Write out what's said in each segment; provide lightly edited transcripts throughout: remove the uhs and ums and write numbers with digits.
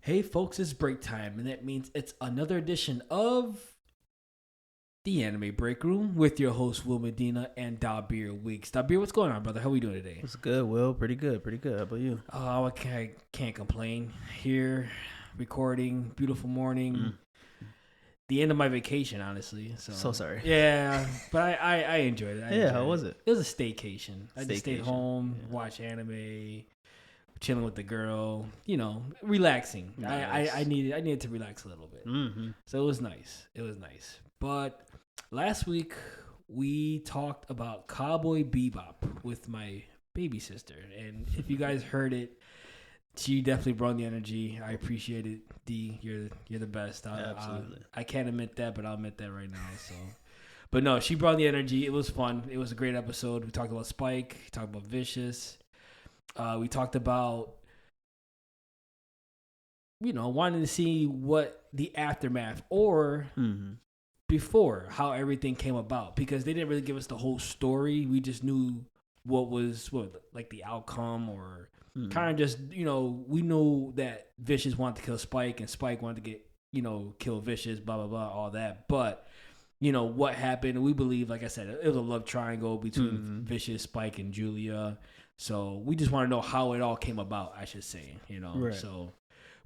Hey folks, it's break time, and that means it's another edition of the Anime Break Room with your host Will Medina and Dabir Weeks. Dabir, what's going on, brother? How we doing today? What's good, Will? Pretty good. How about you? Oh, I can't complain. Here, recording, beautiful morning. The end of my vacation, honestly. So sorry. Yeah, but I enjoyed it. How was it? It was a staycation. I just stayed home, watched anime, chilling with the girl, relaxing. Nice. I needed to relax a little bit. Mm-hmm. So it was nice. But last week we talked about Cowboy Bebop with my baby sister, and if you guys heard it, she definitely brought the energy. I appreciate it. D, you're the best. Absolutely. I can't admit that, but I'll admit that right now. So, but no, she brought the energy. It was fun. It was a great episode. We talked about Spike. We talked about Vicious. We talked about, wanting to see what the aftermath or before how everything came about, because they didn't really give us the whole story. We just knew what the outcome, or kind of just, we knew that Vicious wanted to kill Spike and Spike wanted to get, kill Vicious, blah, blah, blah, all that. But, what happened, we believe, like I said, it was a love triangle between Vicious, Spike, and Julia. So we just want to know how it all came about, I should say, Right. So,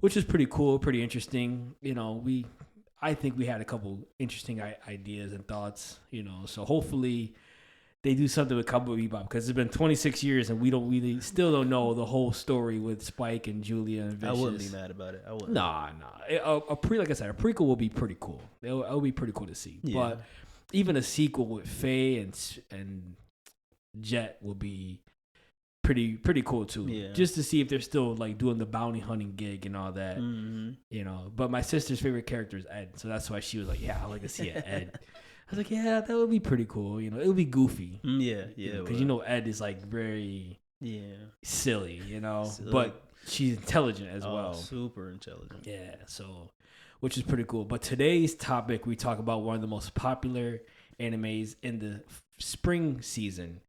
which is pretty cool, pretty interesting. I think we had a couple interesting ideas and thoughts, so hopefully they do something with Cowboy Bebop, because it's been 26 years and we still don't know the whole story with Spike and Julia and Vicious. I wouldn't be mad about it. I wouldn't. Nah. Like I said, a prequel will be pretty cool. It'll be pretty cool to see. Yeah. But even a sequel with Faye and Jet will be pretty cool too. Yeah. Just to see if they're still like doing the bounty hunting gig and all that. But my sister's favorite character is Ed, so that's why she was like, "Yeah, I like to see Ed." I was like, "Yeah, that would be pretty cool. It would be goofy." Yeah. Because Ed is like very silly, Silly. but she's intelligent as well. Super intelligent. Yeah, so which is pretty cool. But today's topic, we talk about one of the most popular animes in the spring season.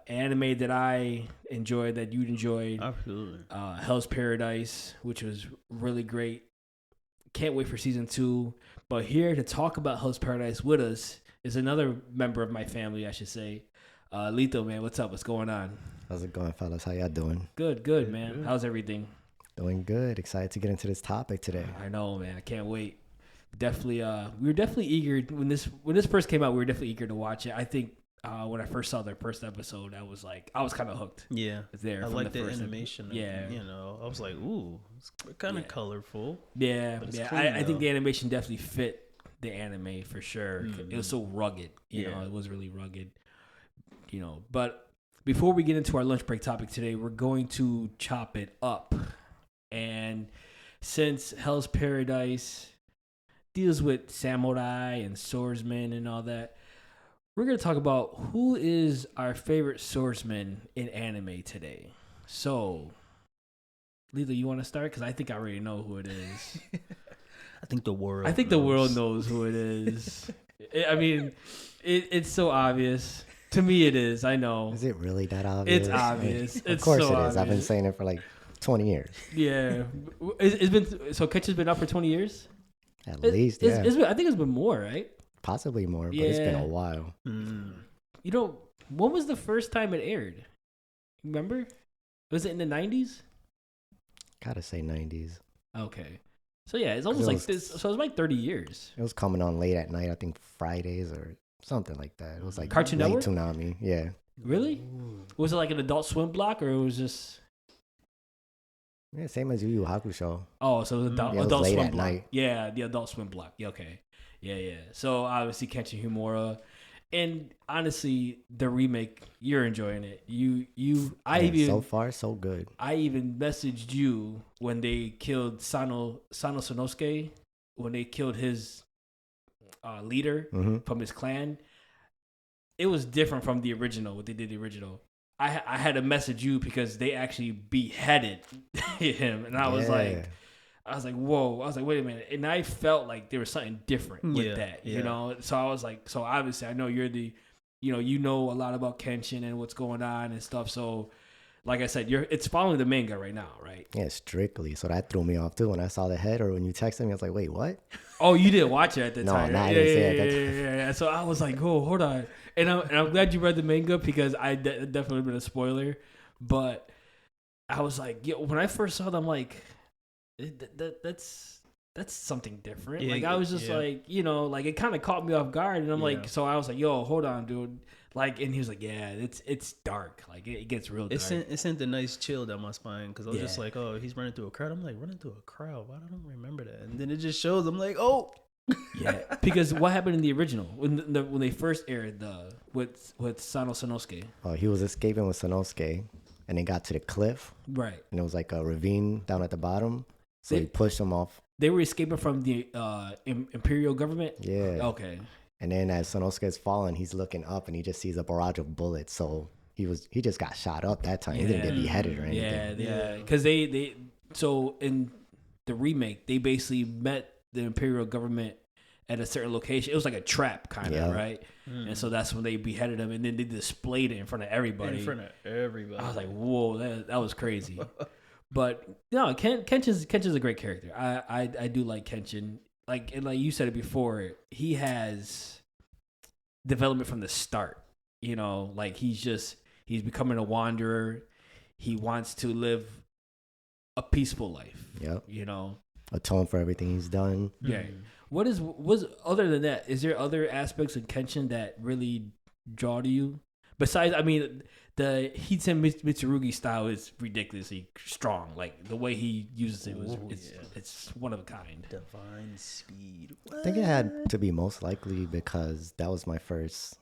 Anime that I enjoyed, that you'd enjoyed. Absolutely. Hell's Paradise, which was really great. Can't wait for season 2. But here to talk about Hell's Paradise with us is another member of my family, I should say. Lito, man, what's up? What's going on? How's it going, fellas? How y'all doing? Good, man. Good. How's everything? Doing good. Excited to get into this topic today. I know, man. I can't wait. Definitely, we were definitely eager when this first came out. We were definitely eager to watch it. I think when I first saw their first episode, I was kind of hooked. Yeah. There, I from like the first animation. Yeah. I was like, ooh, it's kind of colorful. Yeah. But it's Yeah. clean, I think though. the animation definitely fit the anime for sure. It was so rugged. You know, it was really rugged. But before we get into our lunch break topic today, we're going to chop it up. And since Hell's Paradise deals with samurai and swordsmen and all that, we're going to talk about who is our favorite swordsman in anime today. So, Lila, you want to start? Because I think I already know who it is. I think the world. The world knows who it is. I mean, it's so obvious. To me, it is. I know. Is it really that obvious? It's obvious. Of course so it is. obvious. I've been saying it for like 20 years. Yeah. It's been, so Ketch has been up for 20 years? At least, yeah. I think it's been more, right? Possibly more, but it's been a while. When was the first time it aired? Remember? Was it in the 90s? Gotta say 90s. Okay. So yeah, it's almost like this. So it was like 30 years. It was coming on late at night, I think Fridays or something like that. It was like Cartoon late Network? Toonami. Yeah. Really? Was it like an Adult Swim block, or it was just... Yeah, same as Yu Yu Hakusho. Oh, so it was it was Adult late Swim at block. night. Yeah, the Adult Swim block. Yeah, okay. Yeah. So obviously Kenshi Himura. And honestly, the remake, you're enjoying it. So far, so good. I even messaged you when they killed Sano Sonosuke, when they killed his leader from his clan. It was different from the original, what they did the original. I had to message you because they actually beheaded him, and I was like, whoa. I was like, wait a minute. And I felt like there was something different with that, you know? So I was like, so obviously I know you're you know a lot about Kenshin and what's going on and stuff. So like I said, it's following the manga right now, right? Yeah, strictly. So that threw me off too when I saw the head, or when you texted me, I was like, wait, what? Oh, you didn't watch it at the No, time. no, Right? I didn't see it at that time. Yeah. So I was like, oh, hold on. And I'm glad you read the manga because I definitely been a spoiler. But I was like, when I first saw them, I'm like, that's something different. Yeah, like I was just like, like it kind of caught me off guard. And I'm like, so I was like, yo, hold on, dude. Like, and he was like, yeah, it's dark. Like it gets real dark. It sent a nice chill down my spine because I was just like, oh, he's running through a crowd. I'm like, running through a crowd? Why don't I remember that? And then it just shows. I'm like, oh. Yeah, because what happened in the original when they first aired with Sano Sanosuke? Oh, he was escaping with Sanosuke, and then got to the cliff, Right? and it was like a ravine down at the bottom. So he pushed him off. They were escaping from the imperial government. Yeah. Okay. And then as Sanosuke is falling, he's looking up, and he just sees a barrage of bullets. So he just got shot up that time. He didn't get beheaded or anything. Yeah. Because they so in the remake they basically met the imperial government at a certain location. It was like a trap kind of, right? And so that's when they beheaded him, and then they displayed it in front of everybody. I was like, whoa, that was crazy. But no, Kenshin's a great character. I do like Kenshin. Like you said it before, he has development from the start. Like he's becoming a wanderer. He wants to live a peaceful life. Yep. Mm-hmm. Atone for everything he's done. Yeah. Was other than that? Is there other aspects of Kenshin that really draw to you? Besides, I mean, the Hitsen Mitsurugi style is ridiculously strong. Like the way he uses it it's one of a kind. Divine speed. I think it had to be most likely because that was my first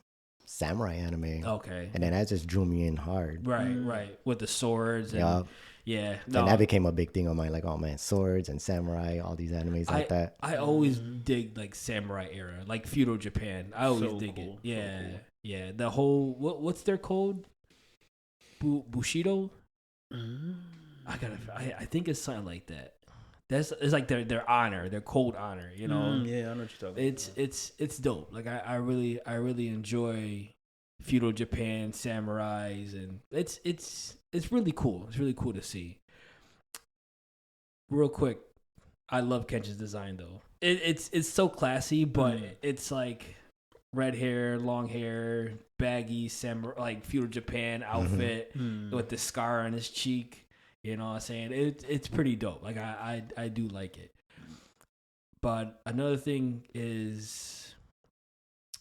samurai anime. Okay. And then that just drew me in hard. Right. With the swords and and that became a big thing on my like, oh man, swords and samurai, all these animes like that. I always dig like samurai era, like feudal Japan. I always dig cool. it. Yeah. So cool. Yeah. The whole what's their code? Bushido? I think it's something like that. It's like their honor, their code honor, Yeah, I know what you're talking about. It's dope. Like I really enjoy feudal Japan, samurais, and it's really cool. It's really cool to see. Real quick, I love Kenshin's design though. It's so classy, but it's like red hair, long hair, baggy samurai, like feudal Japan outfit with the scar on his cheek. You know what I'm saying? It's pretty dope. Like I do like it. But another thing is,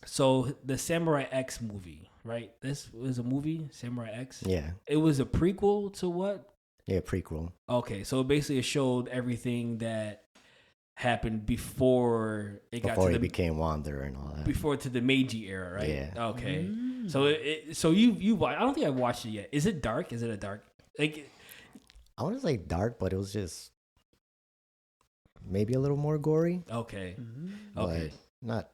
so the Samurai X movie, right? This was a movie, Samurai X. Yeah. It was a prequel to what? Yeah, prequel. Okay, so basically it showed everything that happened before it became Wanderer and all that. Before to the Meiji era, right? Yeah. Okay. So so you I don't think I've watched it yet. Is it dark? Is it a dark like? I want to say dark, but it was just maybe a little more gory. Okay. But not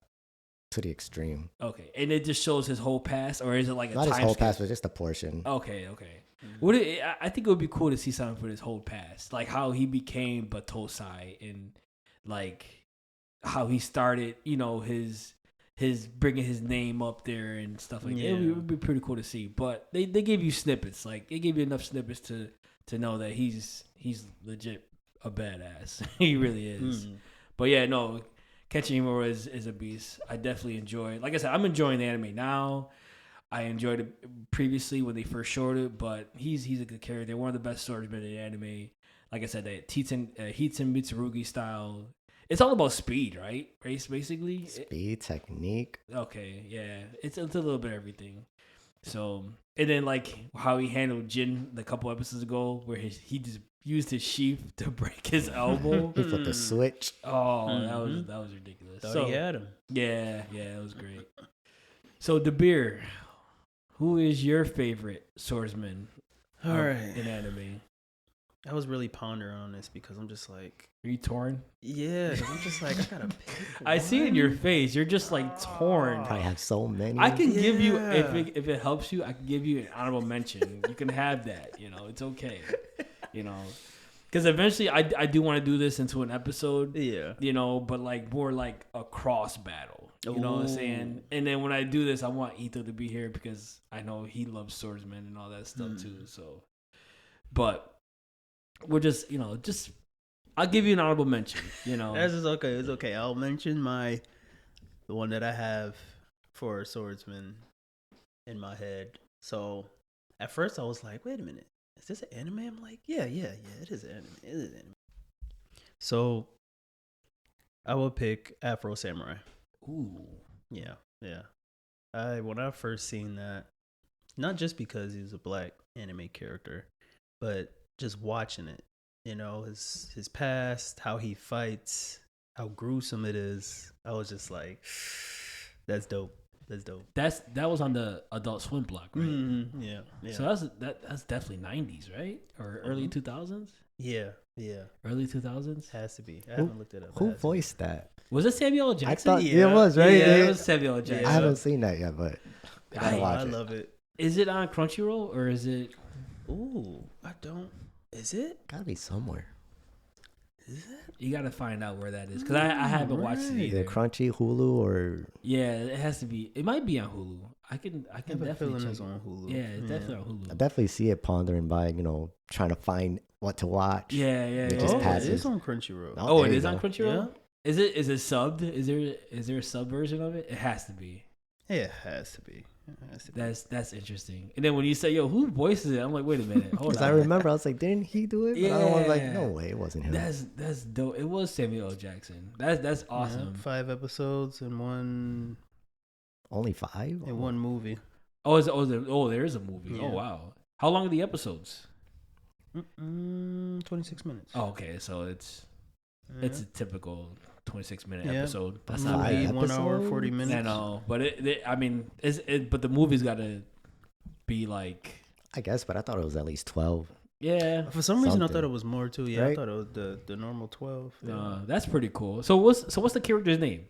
to the extreme. Okay. And it just shows his whole past, or is it like not his whole past, but just a portion. Okay. I think it would be cool to see something for his whole past, like how he became Batosai and like how he started, his bringing his name up there and stuff like that. It would be pretty cool to see. But they gave you snippets, like they gave you enough snippets to know that he's legit a badass. He really is. But yeah, no, Kenshin Himura is a beast. I definitely enjoy. Like I said, I'm enjoying the anime now. I enjoyed it previously when they first showed it, but he's a good character. One of the best swordsmen in the anime. Like I said, that Hitsen Mitsurugi style. It's all about speed, right? Basically, speed, technique. Okay, yeah, it's a little bit of everything. So, and then like how he handled Jin a couple episodes ago, where he just used his sheath to break his elbow. He flipped the switch. Oh, that was ridiculous. Thought he had him. Yeah, it was great. So, DeBeer, who is your favorite swordsman? All right, in anime. I was really pondering on this because I'm just like, are you torn? Yeah, I'm just like, I gotta pick I see it in your face. You're just like torn. I have so many. I can give you, if it helps you, I can give you an honorable mention. You can have that. It's okay. Because eventually I do want to do this into an episode. Yeah. But like more like a cross battle. You know what I'm saying? And then when I do this, I want Ito to be here because I know he loves swordsmen and all that stuff too. So. But we're just I'll give you an honorable mention. That's just okay. It's okay. I'll mention the one that I have for swordsman in my head. So at first I was like, wait a minute, is this an anime? I'm like, yeah, it is an anime. It is an anime. So I will pick Afro Samurai. Ooh. Yeah. When I first seen that, not just because he's a black anime character, but just watching it, his past, how he fights, how gruesome it is. I was just like, that's dope. That was on the Adult Swim block, right? Mm-hmm. Yeah. So that's definitely 90s, right? Or early 2000s? Yeah. Early 2000s? Has to be. I haven't looked it up. Who voiced that? Was it Samuel L. Jackson? I thought Yeah. it was, right? Yeah, it was Samuel L. Jackson. I haven't seen that yet, but I gotta watch I it. love it. Is it on Crunchyroll or is it? Ooh, I don't. Is it? Gotta be somewhere. Is it? You got to find out where that is because I haven't watched it right. Either either. Crunchy, Hulu, or Yeah, it has to be. It might be on Hulu. I can I have a definitely feeling check it's it. on Hulu. Yeah, it's definitely on Hulu. I definitely see it pondering by, trying to find what to watch. Yeah. It just Oh, passes. it is on Crunchyroll. Oh, there it you is on go. Crunchyroll. Is it subbed? Is there a sub version of it? It has to be. Yeah, it has to be. That's interesting. And then when you say, "Yo, who voices it?" I'm like, "Wait a minute, hold Because on." I remember I was like, didn't he do it? But I was like, no way, it wasn't him. That's dope. It was Samuel L. Jackson. That's awesome. 5 episodes in one Only 5? movie. There is a movie. Yeah. Oh wow. How long are the episodes? 26 minutes. Oh, okay, so it's a typical 26-minute Yeah. episode. That's Movie, not 5 1 hour, 40 episodes? minutes. I know, but but the movie's got to be like, I guess, but I thought it was at least 12. yeah. For some reason, I Something. thought it was more too. Yeah, I Right? thought it was the normal 12. Yeah. That's pretty cool. So what's the character's name?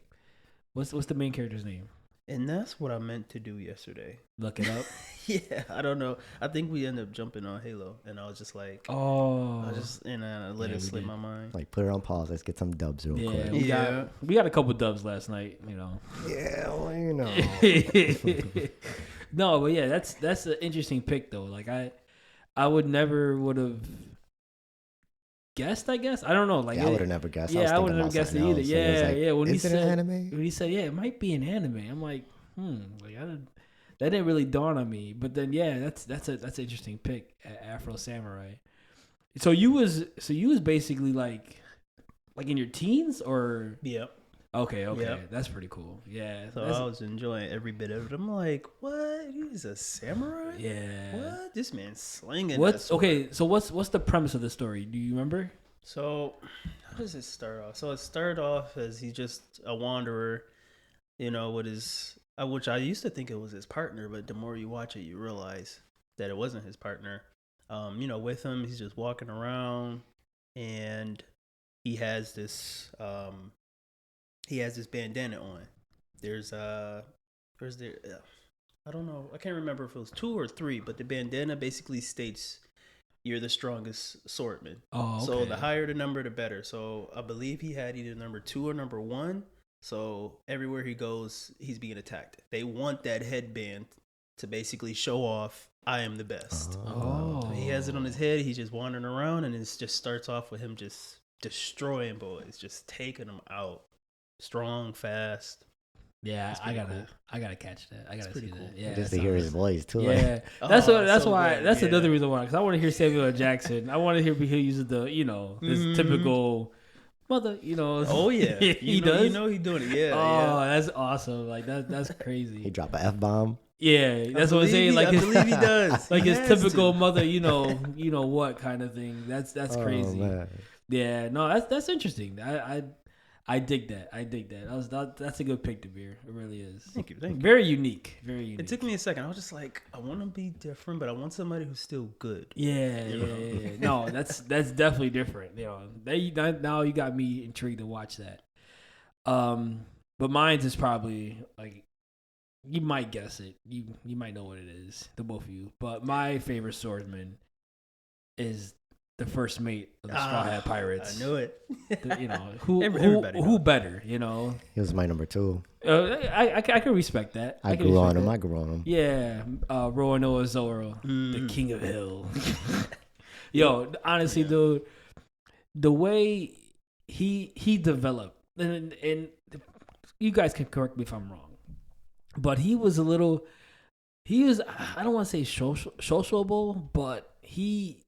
What's the main character's name? And that's what I meant to do yesterday. Look it up. Yeah, I don't know. I think we ended up jumping on Halo, and I was just like, Oh, I let Yeah, it we slip did. my mind. Like, put it on pause. Let's get some dubs real yeah. quick. We got a couple dubs last night. Yeah, well, No, but yeah, that's an interesting pick though. Like I would have guessed. I guess I don't know. Like I would have never guessed. Yeah, I would have never thinking guessed it about either. something else. Yeah, It was like, yeah. When is it an anime? When he said, yeah, it might be an anime. I'm like, that didn't really dawn on me. But then, yeah, that's an interesting pick, Afro Samurai. So you was basically like in your teens or Yep. okay, Yeah. that's pretty cool. Yeah, So I was enjoying every bit of it. I'm like, what? He's a samurai? yeah. What? This man's slinging. What's that sword. okay? So what's the premise of the story? Do you remember? So, how does it start off? So it started off as he's just a wanderer, with his, which I used to think it was his partner, but the more you watch it, you realize that it wasn't his partner. With him, he's just walking around, and he has this bandana on. There's I don't know, I can't remember if it was 2 or 3, but the bandana basically states you're the strongest swordman. Oh, okay. So the higher the number, the better. So I believe he had either number 2 or number 1. So everywhere he goes, he's being attacked. They want that headband to basically show off, I am the best. Oh, So he has it on his head. He's just wandering around, and it just starts off with him just destroying boys, just taking them out. Strong, fast. Yeah, That's I pretty gotta catch that. I gotta see pretty that. cool. Yeah, Just that to hear his sounds- voice too. Yeah, Oh, that's so why. good, That's yeah. another reason why. Because I want to hear Samuel L. Jackson. I want to hear he uses the his typical mother. Oh yeah, he does. You know he's doing it. Yeah. Oh, yeah. that's awesome! Like that's He crazy. dropped an F-bomb. Yeah, that's what I'm saying. Like I his, believe he does. like He his has typical to. mother. You know what kind of thing. That's Oh, crazy. man. Yeah, no, that's interesting. I dig that. That's a good pick to beer. It really is. Thank you. Very unique. Very unique. It took me a second. I was just like, I want to be different, but I want somebody who's still good. Yeah. No, that's definitely different. Now you got me intrigued to watch that. But mine's is probably like you might guess it. You might know what it is, the both of you. But my favorite swordsman is the first mate of the Straw Hat Pirates. I knew it. Who knows. better? He was my number 2. I can respect that. I can grew on respect him. that. Yeah, Roanoa Zoro, the Mm. King of Hill. Yo, honestly, dude, the way he developed, and you guys can correct me if I'm wrong, but he was I don't want to say sociable, but he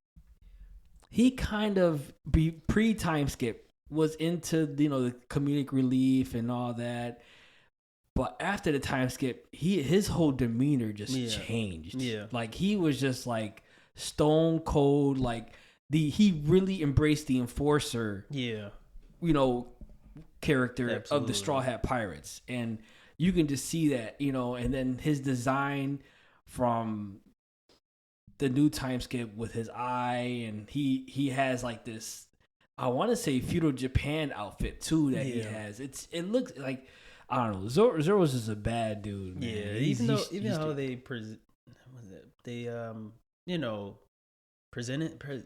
kind of pre time skip was into the comedic relief and all that. But after the time skip, his whole demeanor just changed. Yeah. Like he was just like stone cold. Like he really embraced the enforcer. Yeah. Character Absolutely. of the Straw Hat Pirates, and you can just see that. And then his design from the new time skip with his eye, and he has like this, I want to say, feudal Japan outfit too that he has. It looks like, I don't know, Zoro's just a bad dude, man. Yeah, even how they present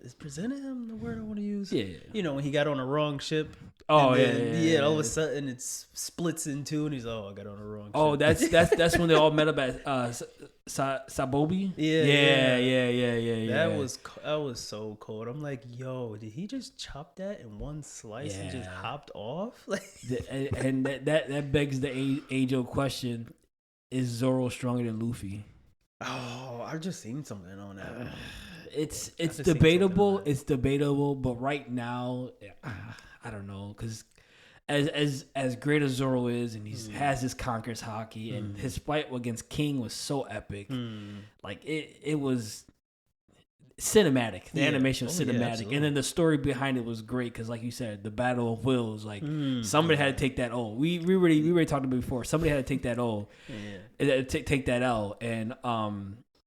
is presented him the word I want to use? Yeah. When he got on the wrong ship. Oh, yeah. All of a sudden it splits in two, and he's I got on the wrong ship. Oh, that's when they all met up at Sabobi. Yeah. That was so cold. I'm like, yo, did he just chop that in one slice and just hopped off? Like, and that begs the age-old question: is Zoro stronger than Luffy? Oh, I've just seen something on that. It's debatable. It's debatable, but right now, I don't know, because as great as Zoro is, and he has his conquers hockey, and his fight against King was so epic. Like it was cinematic. The animation was cinematic, and then the story behind it was great because, like you said, the Battle of Wills. Like somebody had to take that O. We already talked about it before. Somebody had to take that O. Take that L, and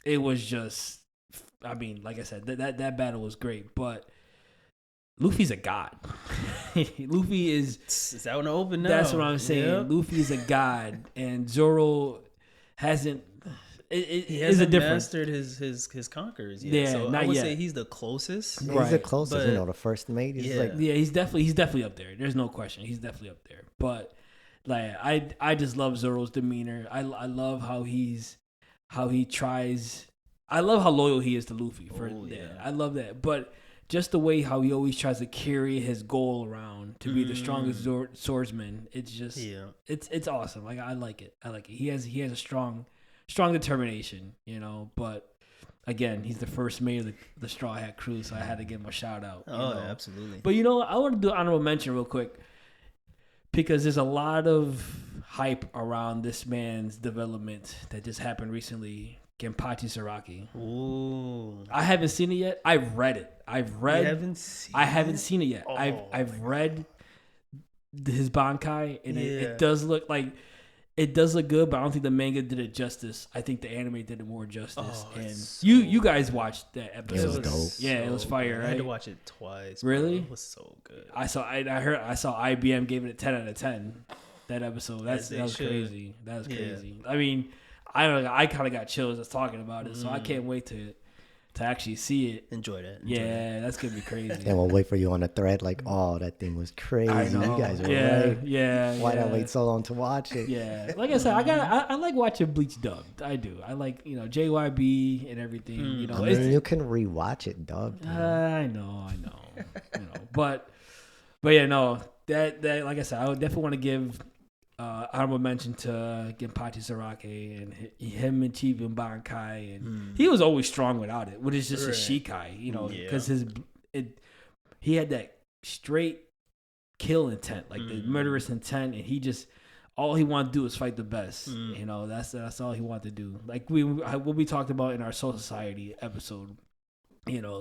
it was just. I mean, like I said, that battle was great, but Luffy's a god. Luffy is out in the open now. That's what I'm saying. Yep. Luffy's a god, and Zoro hasn't. He hasn't mastered his conquerors yet. Yeah, so not I would yet. say he's the closest. Right. He's the closest. The first mate. He's definitely up there. There's no question. He's definitely up there. But like, I just love Zoro's demeanor. I love how he tries. I love how loyal he is to Luffy. I love that. But just the way how he always tries to carry his goal around to be the strongest swordsman, it's just it's awesome. Like I like it. He has a strong determination, But again, he's the first mate of the Straw Hat crew, so I had to give him a shout out. Absolutely. But I want to do an honorable mention real quick because there's a lot of hype around this man's development that just happened recently. Genpachi Saraki. Ooh. I haven't seen it yet. I've read it. I haven't seen it yet. I've read his Bankai, and it does look like it does look good, but I don't think the manga did it justice. I think the anime did it more justice. And you guys watched that episode. It was dope. Yeah, it was fire. Right? I had to watch it twice. Really? It was so good. I saw IBM gave it a 10 out of 10. That episode. That was crazy. That was crazy. I mean, I don't know. I kind of got chills just talking about it, so I can't wait to actually see it. Enjoy that. That's gonna be crazy. And we'll wait for you on the thread. Like, that thing was crazy. You guys were right. Yeah. Why did I wait so long to watch it? Yeah. Like I said, I like watching Bleach dubbed. I do. I like JYB and everything. You can rewatch it dubbed. I know. But yeah, no. That like I said, I would definitely want to give. Honorable mention to Genpachi Saraki and him achieving Bankai, and he was always strong without it, which is just a Shikai, because he had that straight kill intent, like the murderous intent, and he just all he wanted to do was fight the best. That's all he wanted to do. Like what we talked about in our Soul Society episode,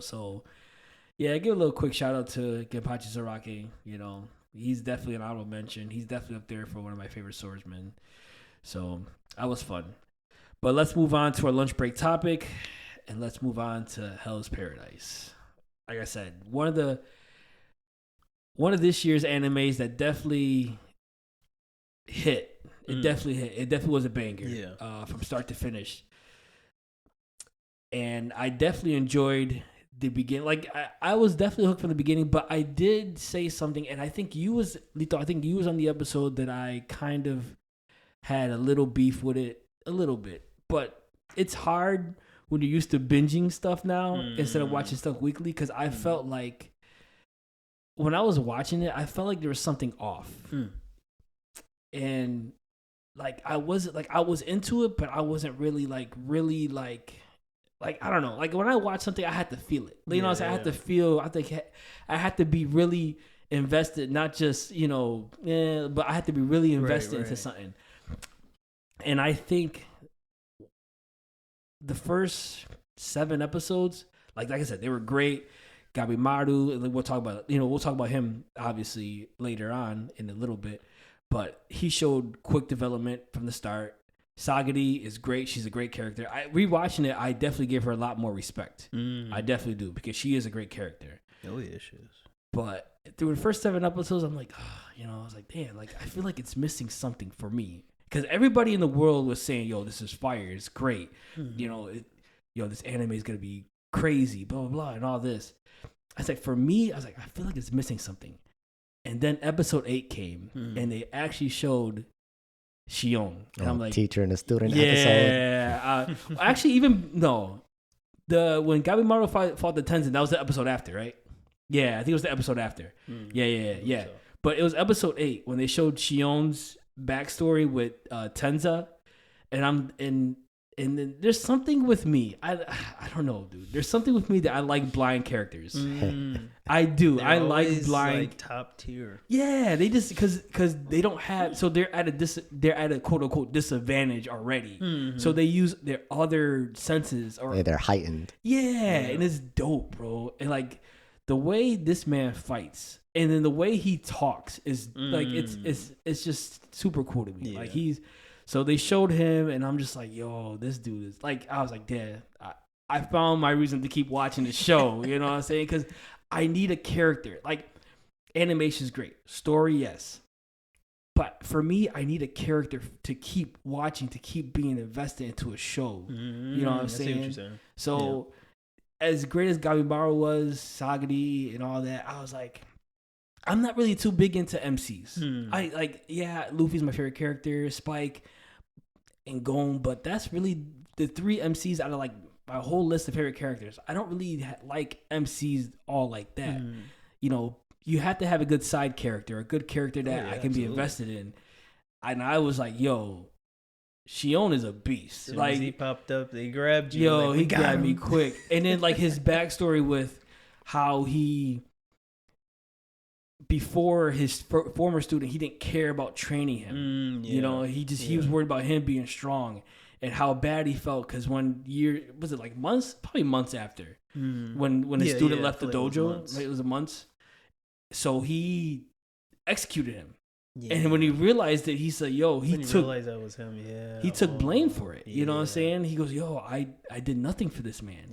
So yeah, give a little quick shout out to Genpachi Saraki, He's definitely an honorable mention. He's definitely up there for one of my favorite swordsmen. So that was fun. But let's move on to our lunch break topic, and let's move on to Hell's Paradise. Like I said, one of this year's animes that definitely hit. It definitely hit. It definitely was a banger. From start to finish. And I definitely enjoyed the beginning. Like I was definitely hooked from the beginning, but I did say something, and I think you was Lito. I think you was on the episode that I kind of had a little beef with it, a little bit. But it's hard when you're used to binging stuff now instead of watching stuff weekly. Because I felt like when I was watching it, I felt like there was something off, and like I was into it, but I wasn't really like I don't know. Like when I watch something, I had to feel it. You know, I had to feel. I think I had to be really invested, not just but I had to be really invested into something. And I think the first 7 episodes, like I said, they were great. Gabimaru, we'll talk about him obviously later on in a little bit, but he showed quick development from the start. Sagari is great. She's a great character. Rewatching it, I definitely give her a lot more respect. I definitely do, because she is a great character. Oh yeah, she is. But through the first 7 episodes, I'm like, I was like, damn, like I feel like it's missing something for me. Because everybody in the world was saying, yo, this is fire. It's great. This anime is going to be crazy, blah, blah, blah, and all this. I was like, for me, I feel like it's missing something. And then episode 8 came, and they actually showed Shion. And I'm like, teacher and a student episode. Yeah. Actually, when Gabimaru fought the Tenzin, that was the episode after, right? Yeah, I think it was the episode after. Yeah. So. But it was episode 8 when they showed Shion's backstory with Tenza, and then there's something with me. I don't know, dude. There's something with me that I like blind characters. I do. I like blind, like top tier. Yeah, they just because they don't have, so they're at a quote unquote disadvantage already. So they use their other senses, or they're heightened. Yeah, and it's dope, bro. And like the way this man fights, and then the way he talks is like it's just super cool to me. Yeah. Like so they showed him, and I'm just like, yo, this dude is like, I was like, damn, I found my reason to keep watching the show. You know what I'm saying? Because I need a character. Like animation's great, story yes, but for me, I need a character to keep watching, to keep being invested into a show. You know what I'm saying? What you're saying? So. Yeah. As great as Gabimaru was, Sagari and all that, I was like, I'm not really too big into MCs. Luffy's my favorite character, Spike and Gon, but that's really the 3 MCs out of like my whole list of favorite characters. I don't really like MCs all like that. You have to have a good side character, a good character that I can be invested in. And I was like, yo, Shion is a beast. As he popped up, they grabbed you. Yo, he grabbed me quick. And then like his backstory with how before his former student, he didn't care about training him. He was worried about him being strong, and how bad he felt because probably months after when his student left the dojo. It was months. So he executed him. Yeah. And when he realized it, he said, yo, he realized that was him, he took blame for it. You know what I'm saying? He goes, yo, I did nothing for this man,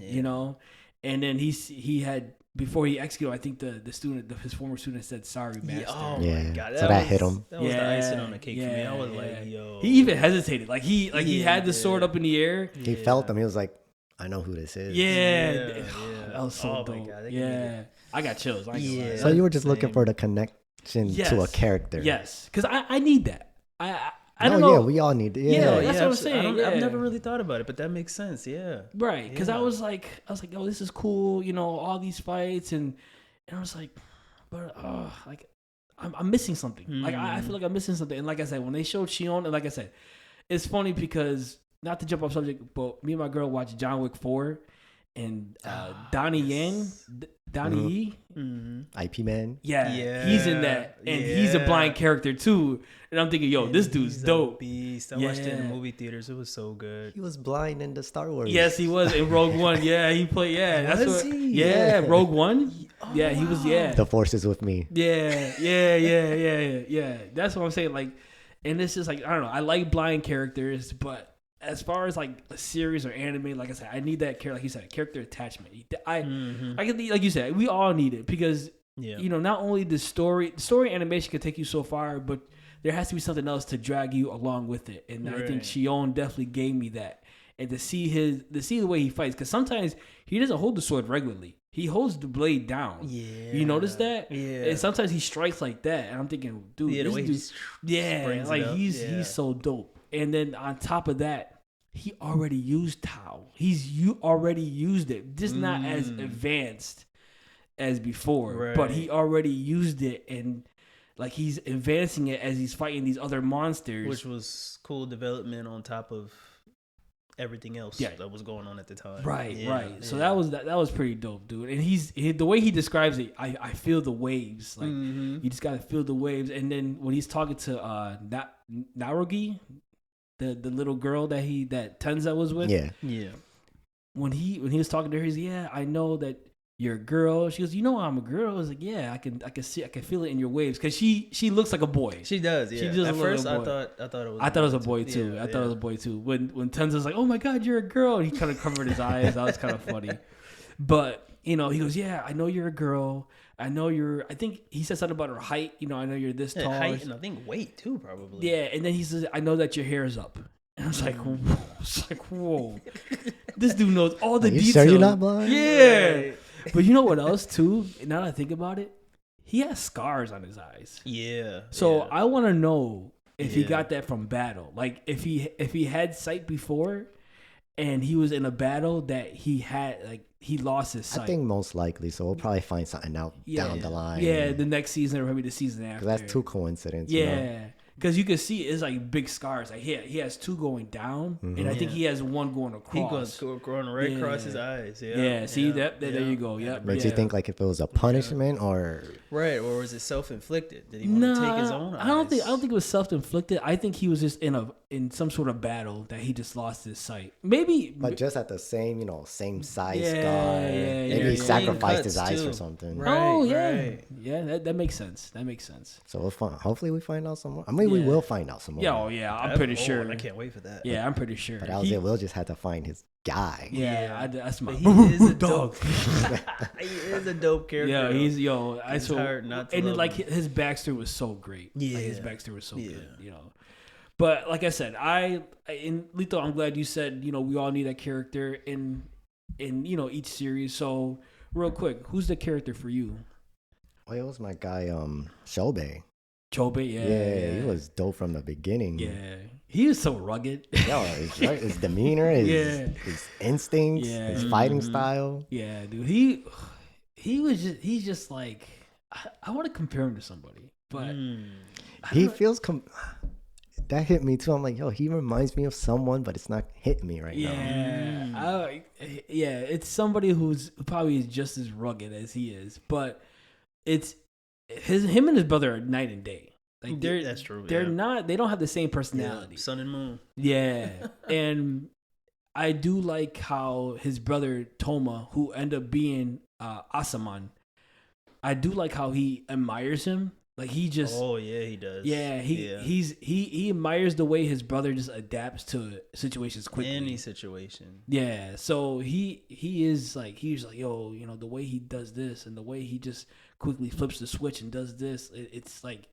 And then he had, before he executed, I think the student, his former student said, sorry, master. My God. That hit him. That was the icing on the cake for me. I was like, yo. He even hesitated. Like he had the sword up in the air. He felt him. He was like, I know who this is. Yeah. That was so dope. God, I got chills. So you were just looking for the connection to a character. Yes, because I need that. I don't know. Yeah, we all need it. Yeah, that's what I'm saying. I've never really thought about it, but that makes sense. Yeah, right. Because I was like, oh, this is cool. All these fights, and I was like, but like I'm missing something. Like I feel like I'm missing something. And like I said, when they showed Shion, and like I said, it's funny because, not to jump off subject, but me and my girl watched John Wick 4, and Donnie Yen, Donnie IP man. Yeah, he's in that, and he's a blind character too. And I'm thinking, yo, this dude's dope. Beast. I watched it in the movie theaters. It was so good. He was blind in the Star Wars. Yes, he was in Rogue One. Yeah, he played. Yeah, that's what. He? Yeah, Rogue One. Yeah, he was. Yeah, the Force is with me. Yeah. That's what I'm saying. Like, and it's just like, I don't know. I like blind characters, but as far as like a series or anime, like I said, I need that character. Like you said, character attachment. I can, like you said, we all need it because not only the story animation can take you so far, but there has to be something else to drag you along with it. And I think Shion definitely gave me that. And to see the way he fights, because sometimes he doesn't hold the sword regularly. He holds the blade down. Yeah, you notice that? Yeah. And sometimes he strikes like that, and I'm thinking, dude, this dude, like he's so dope. And then on top of that, he already used Tao. Already used it, just not as advanced as before, but he already used it, and like he's advancing it as he's fighting these other monsters, which was cool development on top of everything else that was going on at the time. Right. So that was pretty dope, dude. And the way he describes it, I feel the waves. Like you just gotta feel the waves. And then when he's talking to Narugi, the little girl that Tenza was with, when he was talking to her, he's I know that you're a girl. She goes, I'm a girl. I was like, I can feel it in your waves, because she looks like a boy. She does. Yeah. She just at first I thought it was a boy too. I thought it was a boy too. When Tenza's like, oh my god, you're a girl, and he kind of covered his eyes. That was kind of funny. But he goes, I know you're a girl. I think he said something about her height. I know you're this tall. Height, and I think weight too, probably. Yeah, and then he says, I know that your hair is up. And I was like, whoa. This dude knows all the details. Sure you're not blind? Yeah. Right. But you know what else too? Now that I think about it, he has scars on his eyes. Yeah. So I want to know if he got that from battle. Like if he had sight before, and he was in a battle that he lost his sight. I think most likely. So we'll probably find something out down the line. Yeah, the next season or maybe the season after. That's two coincidences. Yeah. Because you can see it's like big scars. Like he has two going down, and I think he has one going across. He going right across his eyes. Yeah. See that? There you go. Yeah. But you think like if it was a punishment or or was it self-inflicted? Did he want to take his own eyes? I don't think it was self-inflicted. I think he was just in some sort of battle that he just lost his sight. Maybe, but just at the same same size scar. Maybe he sacrificed his eyes for something. Right. Yeah. That makes sense. So we'll hopefully we find out some more. I mean, we will find out some more. I'm pretty sure. I can't wait for that. Yeah, I'm pretty sure. But we'll just have to find his guy. That's my he is a dog. He is a dope character. Yeah, he's hard not to. And then, like his backstory was so great. Yeah, his backstory was so good. But like I said, in Lito, I'm glad you said we all need a character in each series. So real quick, who's the character for you? Well, it was my guy Shobe. Chobe, yeah, he was dope from the beginning. Yeah, he is so rugged. His demeanor, his instincts, his fighting style. Yeah, dude, he's just like I want to compare him to somebody, but he feels that hit me too. I'm like, he reminds me of someone, but it's not hitting me right now. It's somebody who's probably is just as rugged as he is, but it's. Him and his brother are night and day. Like that's true. They're not. They don't have the same personality. Sun and moon. Yeah, and I do like how his brother Toma, who ended up being Asaman, I do like how he admires him. Like he just. Oh yeah, he does. Yeah, he admires the way his brother just adapts to situations quickly. Any situation. Yeah, so he's like the way he does this and the way he just quickly flips the switch and does this, it's like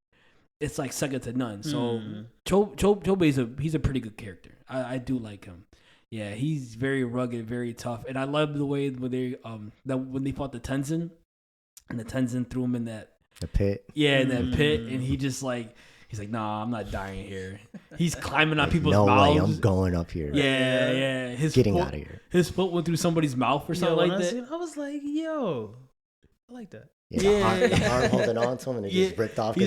second to none. So Chobe he's a pretty good character. I do like him. Yeah, he's very rugged, very tough, and I love the way when they fought the Tenzin, and the Tenzin threw him in the pit. Yeah, in that pit, and he's like, nah, I'm not dying here. He's climbing on people's no mouths. No way, I'm going up here. Yeah. Getting out of here. His foot went through somebody's mouth or something like that. I was like, yo, I like that. Yeah, the arm holding on to him and it just ripped off. He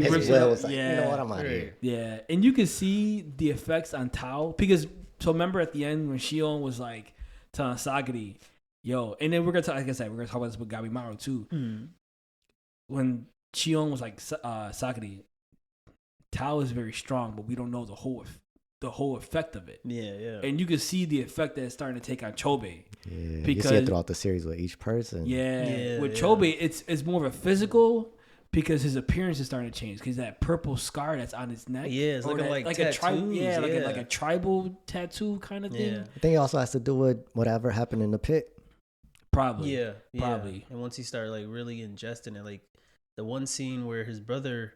rips it. Was like, you know what, I'm out of here. Yeah, and you can see the effects on Tao because remember at the end when Shion was like telling Sagiri, yo, and then we're gonna talk about this with Gabimaru too. When Shion was like Sagiri, Tao is very strong, but we don't know the whole effect of it. Yeah. And you can see the effect that it's starting to take on Chobe. Yeah, because you see it throughout the series with each person. Yeah. With Chobe, it's more of a physical because his appearance is starting to change because that purple scar that's on his neck. Yeah, it's looking like tattoos. Like a tribal tattoo kind of thing. Yeah. I think it also has to do with whatever happened in the pit. Probably. Yeah. Probably. And once he started like really ingesting it, like the one scene where his brother,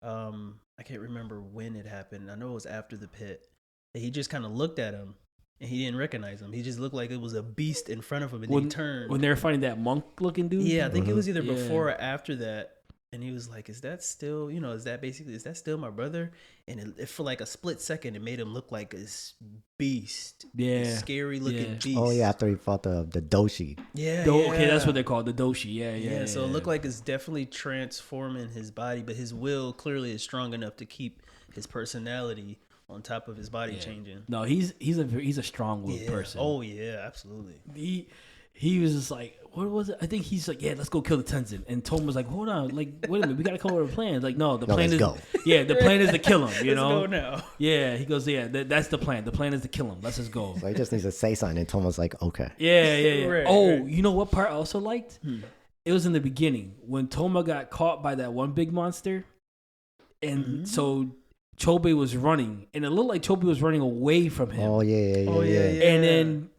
I can't remember when it happened. I know it was after the pit. He just kind of looked at him and he didn't recognize him. He just looked like it was a beast in front of him, and he turned. When they were finding that monk-looking dude? Yeah, I think it was either before or after that. and he was like, "Is that still, is that still my brother?" And for like a split second, it made him look like this beast, this scary looking beast. Oh yeah, after he fought the doshi. Yeah, Okay, that's what they're called, the doshi. Yeah. So it looked like it's definitely transforming his body, but his will clearly is strong enough to keep his personality on top of his body changing. No, he's a strong-willed person. Oh yeah, absolutely. He was just like, what was it? I think he's like, yeah, let's go kill the Tenzin. And Tom was like, hold on, like, wait a minute, we gotta come up with a plan. Like, no, the plan is go. Yeah, the plan is to kill him. You know, let's go now. Yeah, he goes, yeah, that's the plan. The plan is to kill him. Let's just go. So he just needs to say something, and Tom was like, okay. Yeah. Right. You know what part I also liked? It was in the beginning when Toma got caught by that one big monster, and so Chobe was running, and it looked like Chobe was running away from him. Oh yeah. And then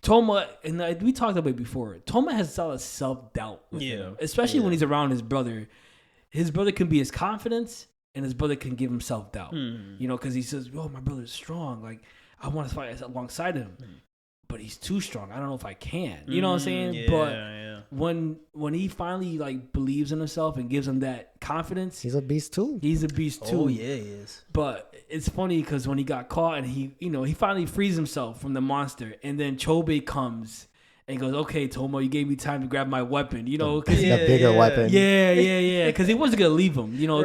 Toma, and we talked about it before, Toma has a lot of self-doubt with him, especially when he's around his brother. His brother can be his confidence, and his brother can give him self-doubt. You know, because he says, "Oh, my brother's strong. Like, I want to fight alongside him, but he's too strong. I don't know if I can." You know what I'm saying? When he finally like believes in himself and gives him that confidence, he's a beast too. Oh yeah, he is. But it's funny because when he got caught and he finally frees himself from the monster, and then Chobe comes and goes, "Okay, Tomo, you gave me time to grab my weapon." You know, because the bigger weapon. Yeah. Because he wasn't gonna leave him. You know,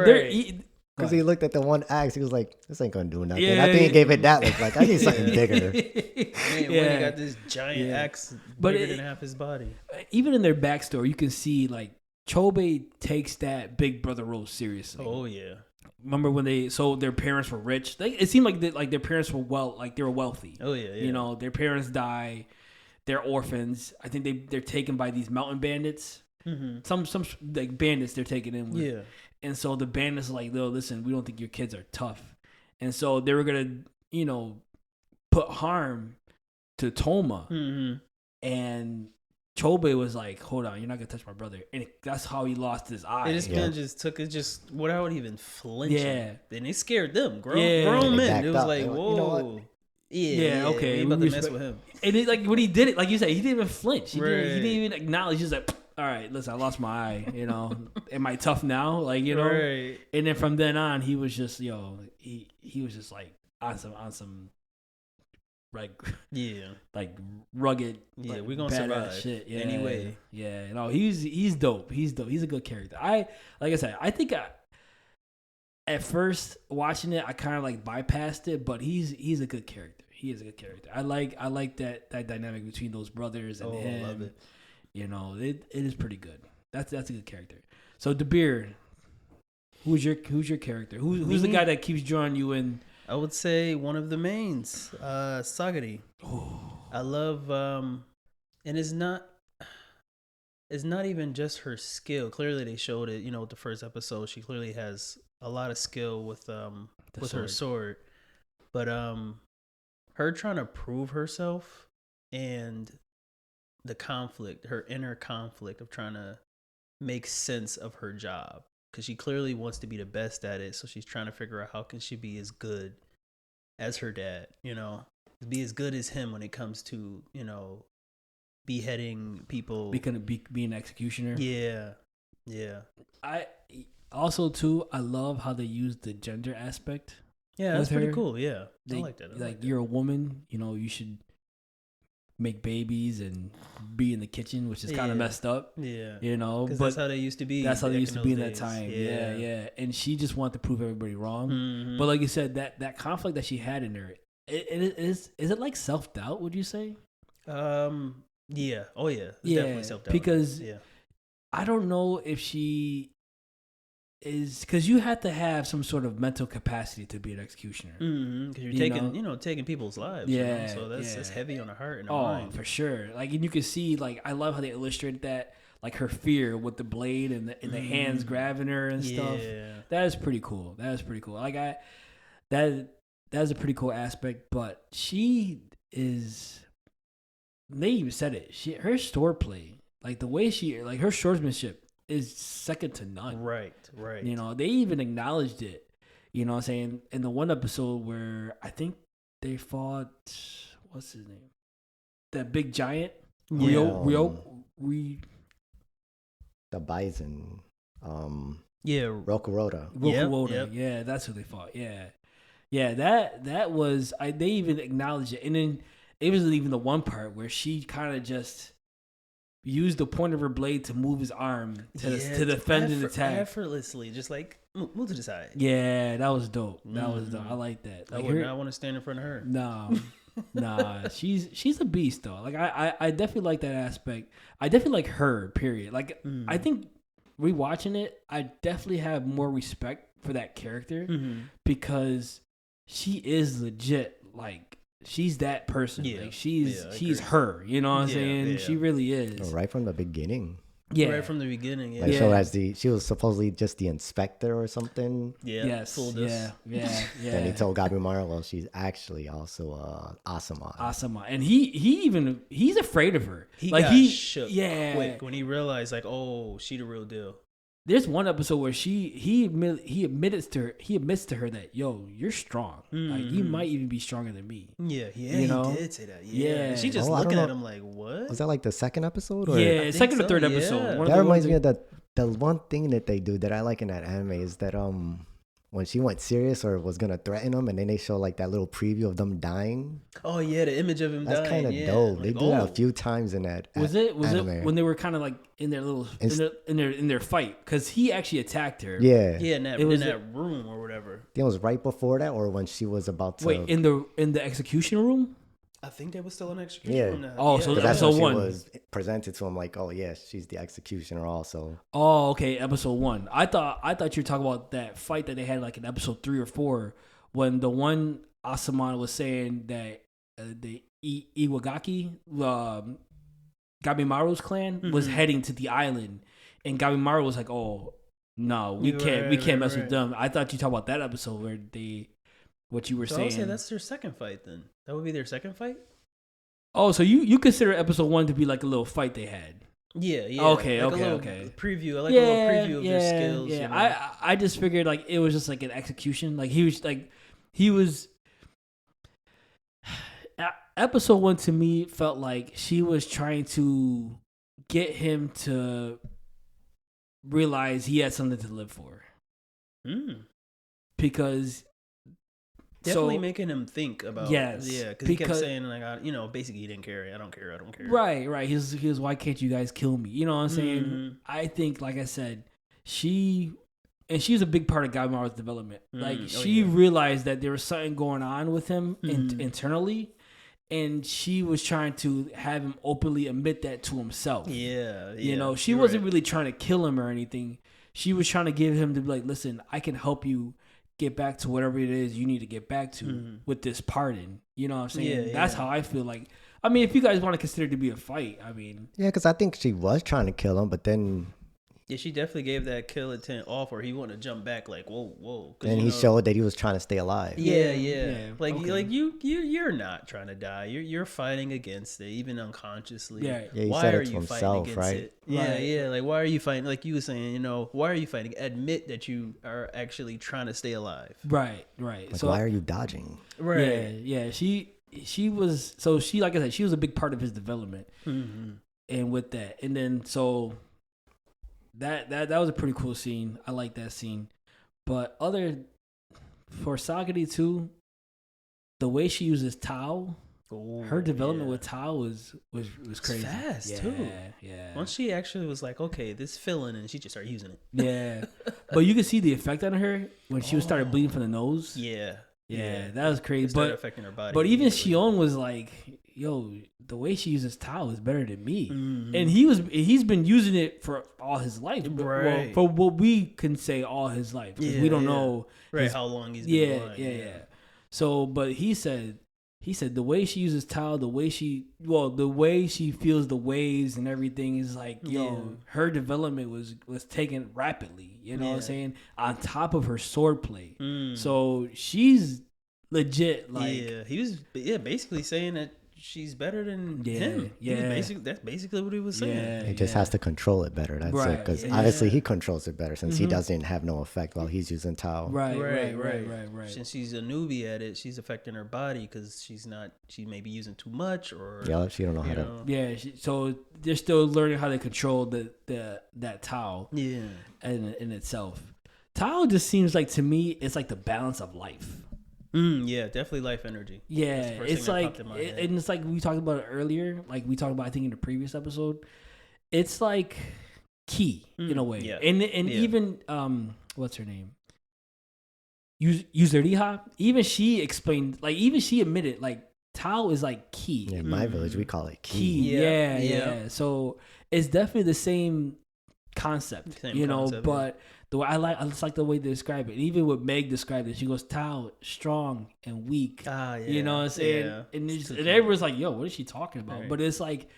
because he looked at the one axe, he was like, "This ain't gonna do nothing." I think he gave it that look, like, "I need something bigger." Man, when he got this giant axe bigger than half his body. Even in their backstory, you can see like Chobe takes that big brother role seriously. Oh yeah. Remember when their parents were rich? It seemed like their parents were they were wealthy. Oh yeah. You know, their parents die, they're orphans. I think they're taken by these mountain bandits. Some like bandits they're taken in with. Yeah. And so the bandits are like, "No, listen, we don't think your kids are tough." And so they were gonna, put harm to Toma. And Chobe was like, "Hold on, you're not gonna touch my brother," and that's how he lost his eye. And this man just without even flinching. Yeah, and it scared them, grown men. It was like, whoa, whoa, okay, we about to mess with him. And it, like when he did it, like you said, he didn't even flinch. He didn't even acknowledge. He's like, "All right, listen, I lost my eye. Am I tough now?" Like Right. And then from then on, he was just he was just like on some. Like like rugged. Yeah, like, we're gonna survive shit. Yeah, anyway. Yeah, he's dope. He's dope. He's a good character. Like I said, I think at first watching it, I kind of like bypassed it, but he's a good character. He is a good character. I like that dynamic between those brothers and him. I love it. It is pretty good. That's a good character. So DeBeer, who's your character? Who's the guy that keeps drawing you in? I would say one of the mains, Sagari. I love, and it's not even just her skill. Clearly, they showed it. With the first episode, she clearly has a lot of skill with her sword. But her trying to prove herself and the conflict, her inner conflict of trying to make sense of her job. Because she clearly wants to be the best at it, so she's trying to figure out how can she be as good as her dad, be as good as him when it comes to, beheading people. Be an executioner. Yeah. I also too, I love how they use the gender aspect. Yeah, that's pretty cool. Yeah, I like that. You're a woman, you should make babies and be in the kitchen, which is kind of messed up. Yeah. But that's how they used to be. That's how they used to be in that days. time. Yeah. And she just wanted to prove everybody wrong. But like you said, that conflict that she had in her, is it like self-doubt, would you say? Yeah. Oh yeah. It's definitely self-doubt. Because I don't know if she is, because you have to have some sort of mental capacity to be an executioner. Because you're taking people's lives. Yeah. So that's heavy on the heart and the mind. Oh, for sure. Like, and you can see, like, I love how they illustrated that, like her fear with the blade and the hands grabbing her and stuff. That is pretty cool. Like that's a pretty cool aspect. But she is. They even said it. Her swordplay, like the way her swordsmanship is second to none. Right. They even acknowledged it. You know what I'm saying? In the one episode where I think they fought, what's his name? That big giant. The bison. Yeah, Rokuroda. Rokuroda. Yeah, that's who they fought. Yeah. That was. They even acknowledged it, and then it was even the one part where she kind of just used the point of her blade to move his arm to defend an attack effortlessly, just like move to the side. Yeah, that was dope. That was dope. I like that. I Like would not want to stand in front of her. Nah, she's a beast though. Like I definitely like that aspect. I definitely like her. Period. Like I think rewatching it, I definitely have more respect for that character because she is legit. Like she's that person. Yeah. Like she's her. You know what I'm saying? Yeah. She really is. Right from the beginning. Yeah, right from the beginning. Yeah. Like so as she was supposedly just the inspector or something. Yeah. Yes. Fooled us. Yeah. And he told Gabimaru, well, she's actually also Asama. Asama, and he's afraid of her. He like got shook yeah. quick when he realized, like, oh, she the real deal. There's one episode where he admits to her that, yo, you're strong. Like you might even be stronger than me. Yeah, you know? he did say that. Yeah, Yeah. she just I looking don't at know. him like, what? Was that like the second episode? Or? Yeah, think second or so, third yeah. episode. One of That the reminds ones me of the one thing that they do that I like in that anime is that when she went serious or was gonna threaten him, and then they show like that little preview of them dying. Oh yeah, the image of him That's dying. kind of yeah. dope. Like, They do that a few times in that. Was it anime. when they were kind of like in their little in their fight because he actually attacked her. Yeah, Yeah, in that room or whatever. I think it was right before that, or when she was about to. Wait, in the execution room. I think they were still in execution. Yeah. room now. Oh, yeah. so that's episode when she one. was presented to him like, oh yeah, she's the executioner also. Oh, okay, episode 1. I thought you were talking about that fight that they had like in episode 3 or 4 when the one Asaman was saying that the Iwagaki, Gabimaru's clan, was heading to the island, and Gabimaru was like, "Oh no, we can't mess with them." I thought you talked about that episode where what you were So saying. I would say that's their second fight then. That would be their second fight? Oh, so you consider episode 1 to be like a little fight they had? Yeah. Okay. Like a little preview. I like a little preview of their skills. Yeah, you know? I just figured like it was just like an execution. Like he was. Episode 1 to me felt like she was trying to get him to realize he had something to live for. Because definitely making him think about yes, because he kept saying like basically he didn't care. I don't care. Right. He was why can't you guys kill me? You know what I'm saying? I think like I said, she's a big part of Gabimaru's development. Like she realized that there was something going on with him internally, and she was trying to have him openly admit that to himself. Yeah. You know, she wasn't really trying to kill him or anything. She was trying to give him to be like, listen, I can help you get back to whatever it is you need to get back to with this pardon. You know what I'm saying? Yeah, That's how I feel like. I mean, if you guys want to consider it to be a fight, I mean. Yeah, because I think she was trying to kill him, but then. Yeah, she definitely gave that kill intent off, or he wanted to jump back like, whoa. And he showed that he was trying to stay alive. Yeah. Like you're not trying to die. You're fighting against it, even unconsciously. Yeah. He Why said are it to you himself, fighting against right? it? Yeah. Like why are you fighting? Like you were saying, why are you fighting? Admit that you are actually trying to stay alive. Right. Like, So why are you dodging? Right. Yeah. She was like I said, she was a big part of his development, and with that, and then so. That was a pretty cool scene. I like that scene. But for Sagari too, the way she uses Tao, her development with Tao was crazy. It's fast too. Yeah. Once she actually was like, okay, this filling, and she just started using it. Yeah. But you could see the effect on her when she started bleeding from the nose. Yeah. That was crazy. It started affecting her body. But even Shion was like, yo, the way she uses Tao is better than me. And he's been using it for all his life. Right. Well, for what we can say all his life. Because we don't know. How long he's been blind. Yeah. So, but he said the way she uses Tao, the way she feels the waves and everything is like, her development was taken rapidly. You know what I'm saying? On top of her swordplay. So she's legit like. He was basically saying that she's better than him. That's basically what he was saying. He just has to control it better. That's it. Because obviously he controls it better since he doesn't have no effect while he's using Tao. Right. Since she's a newbie at it, she's affecting her body because she may be using too much or. Yeah, she don't know how to. Yeah, so they're still learning how to control that Tao. Yeah. In itself. Tao just seems like, to me, it's like the balance of life. Yeah, definitely life energy. Yeah, it's like, and it's like we talked about it earlier. Like we talked about, I think in the previous episode, it's like key in a way. Yeah. And even what's her name? Yuzuriha. Even she explained, like even she admitted, like Tao is like key. Yeah, in my village we call it key. Yeah. So it's definitely the same concept, but the way I just like the way they describe it. And even what Meg described it, she goes, Tao, strong and weak. You know what I'm saying? Yeah. And everyone's like, yo, what is she talking about? Right. But it's like,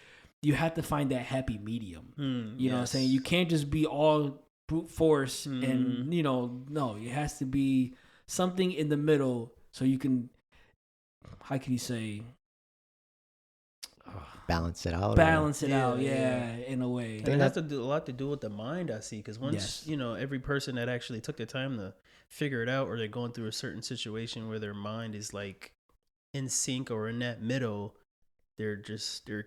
you have to find that happy medium. You know what I'm saying? You can't just be all brute force and, no, it has to be something in the middle so you can, how can you say, balance it out. In a way. And it has a lot to do with the mind, I see, because once every person that actually took the time to figure it out, or they're going through a certain situation where their mind is like in sync or in that middle, their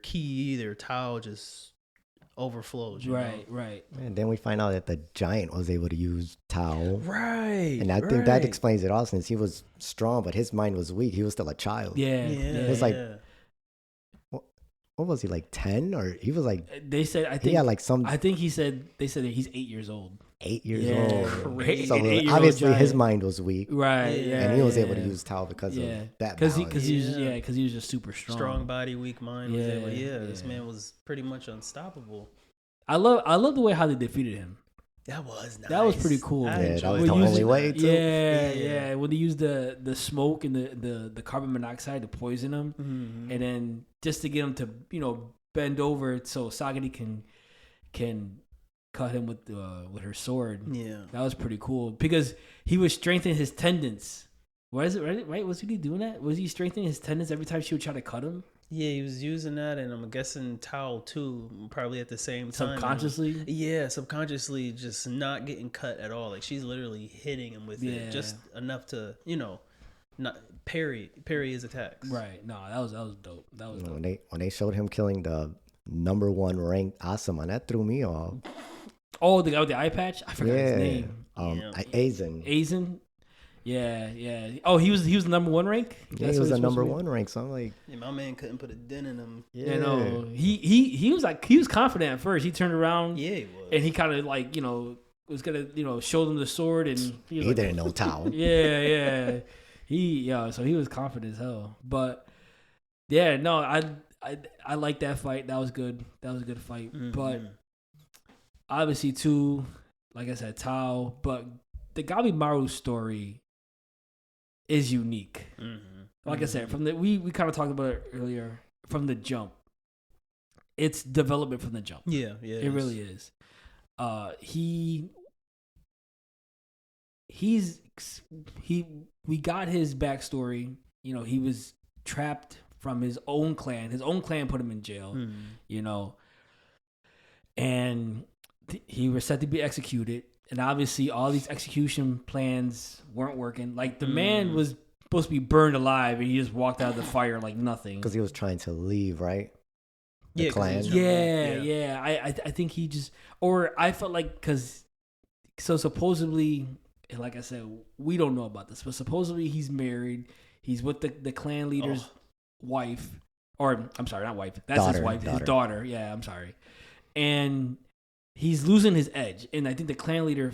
key, their Tao just overflows. Right. And then we find out that the giant was able to use Tao. Right. And I think that explains it all, since he was strong, but his mind was weak. He was still a child. Yeah. It was like, what was he, like 10? Or he was like, they said, I think he had like some, I think they said that he's 8 years old. 8 years old. Crazy. So obviously his mind was weak. Right. And he was able to use Tao because of that balance. Because he was just super strong. Strong body, weak mind. This man was pretty much unstoppable. I love the way how they defeated him. That was nice. That was pretty cool. That was the only way too. Yeah. When they used the smoke and the carbon monoxide to poison him, and then just to get him to bend over so Sagari can cut him with her sword. Yeah, that was pretty cool because he was strengthening his tendons. Was it right? Was he doing that? Was he strengthening his tendons every time she would try to cut him? Yeah, he was using that, and I'm guessing Tao too, probably at the same time. Subconsciously? Subconsciously just not getting cut at all. Like, she's literally hitting him with it, just enough to, not parry his attacks. Right. No, that was dope. That was dope. When they showed him killing the number 1 ranked Asuma, that threw me off. Oh, the guy with the eye patch? I forgot his name. Aizen. Yeah. Oh, he was the number 1 rank? Yeah, he was the number 1 rank. So I'm like, my man couldn't put a dent in him. Yeah, he was confident at first. He turned around. Yeah, he was. And he kind of like, was gonna show them the sword, and he didn't know Tao. Yeah. So he was confident as hell. But yeah, no, I like that fight. That was good. That was a good fight. But obviously too, like I said, Tao. But the Gabimaru story is unique. Like I said, we kind of talked about it earlier. From the jump, it's development from the jump. Yeah, it really is. We got his backstory. He was trapped from his own clan. His own clan put him in jail. And he was set to be executed. And obviously, all these execution plans weren't working. Like, the man was supposed to be burned alive, and he just walked out of the fire like nothing. Because he was trying to leave, right? The clan. Yeah. I think he just... Or I felt like... So supposedly... Like I said, we don't know about this, but supposedly he's married. He's with the clan leader's wife. Or, I'm sorry, not wife. That's his wife. His daughter. Yeah, I'm sorry. And... he's losing his edge, and I think the clan leader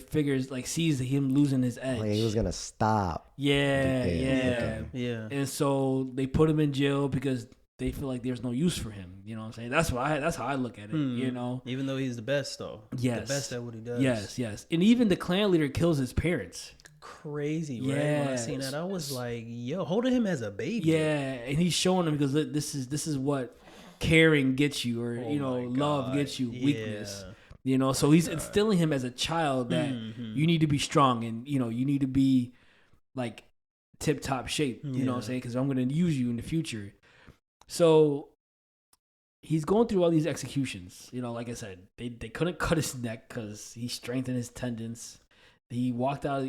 sees him losing his edge. Like he was gonna stop. Yeah. And so they put him in jail because they feel like there's no use for him. You know what I'm saying? That's how I look at it. Even though he's the best, though. Yes, the best at what he does. Yes. And even the clan leader kills his parents. Crazy, right? When I seen that, I was like, "Yo, holding him as a baby." Yeah, and he's showing him because this is what caring gets you, or love gets you. Weakness. So he's instilling him as a child that you need to be strong, and you need to be like tip top shape. You know what I'm saying? Because I'm going to use you in the future. So he's going through all these executions. Like I said, they couldn't cut his neck because he strengthened his tendons. He walked out.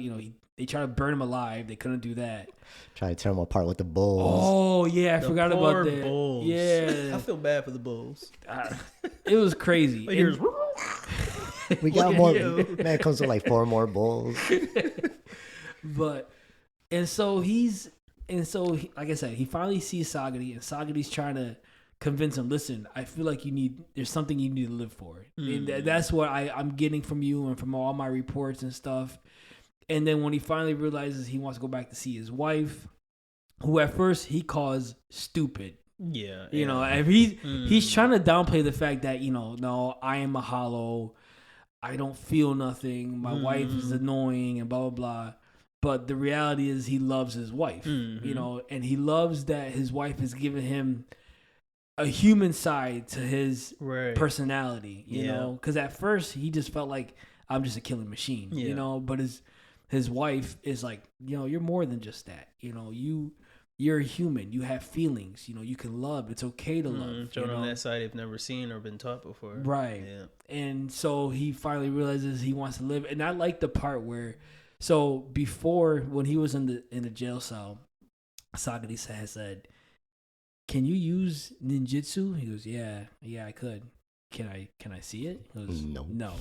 They tried to burn him alive. They couldn't do that. Try to tear him apart with the bulls. Oh yeah, I forgot about that. Bulls. Yeah, I feel bad for the bulls. It was crazy. We got more. Man comes with like 4 more bowls. But like I said, he finally sees Sagadi, and Sagadi's trying to convince him. Listen, I feel like there's something you need to live for. And that's what I'm getting from you and from all my reports and stuff. And then when he finally realizes he wants to go back to see his wife, who at first he calls stupid. Yeah. You know, and he's trying to downplay the fact that, no, I am a hollow. I don't feel nothing. My wife is annoying and blah, blah, blah. But the reality is he loves his wife, and he loves that his wife has given him a human side to his personality, you know, because at first he just felt like I'm just a killing machine, but his wife is like, you're more than just that. You're a human. You have feelings. You can love. It's okay to love. Showing on that side they've never seen or been taught before. Right. Yeah. And so he finally realizes he wants to live. And I like the part where, so before, when he was in the jail cell, Sagadi said, "Can you use ninjutsu?" He goes, "Yeah, I could. Can I see it?" He goes, "No."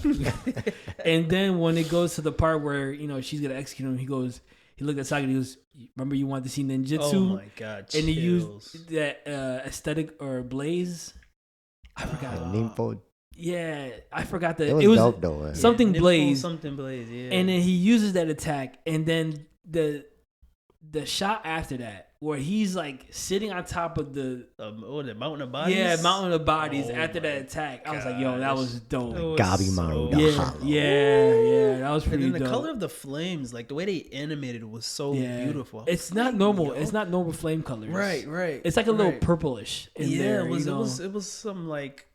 And then when it goes to the part where she's gonna execute him, he looked at Sagadi. He goes, "Remember you wanted to see ninjutsu?" Oh my god! And he used that aesthetic or blaze. I forgot. Ninpo. Yeah, I forgot that. It was dope though. Man. Something blaze. Something blaze. Yeah. And then he uses that attack, and then the shot after that, where he's like sitting on top of the mountain of bodies. Yeah, mountain of bodies after that attack. I was like, yo, that was dope. Gabimaru The Hallow. Yeah, that was pretty dope. And dope. The color of the flames, like the way they animated it was so beautiful. It's not normal. It's not normal flame colors. Right. It's like a little purplish in there. It was some like,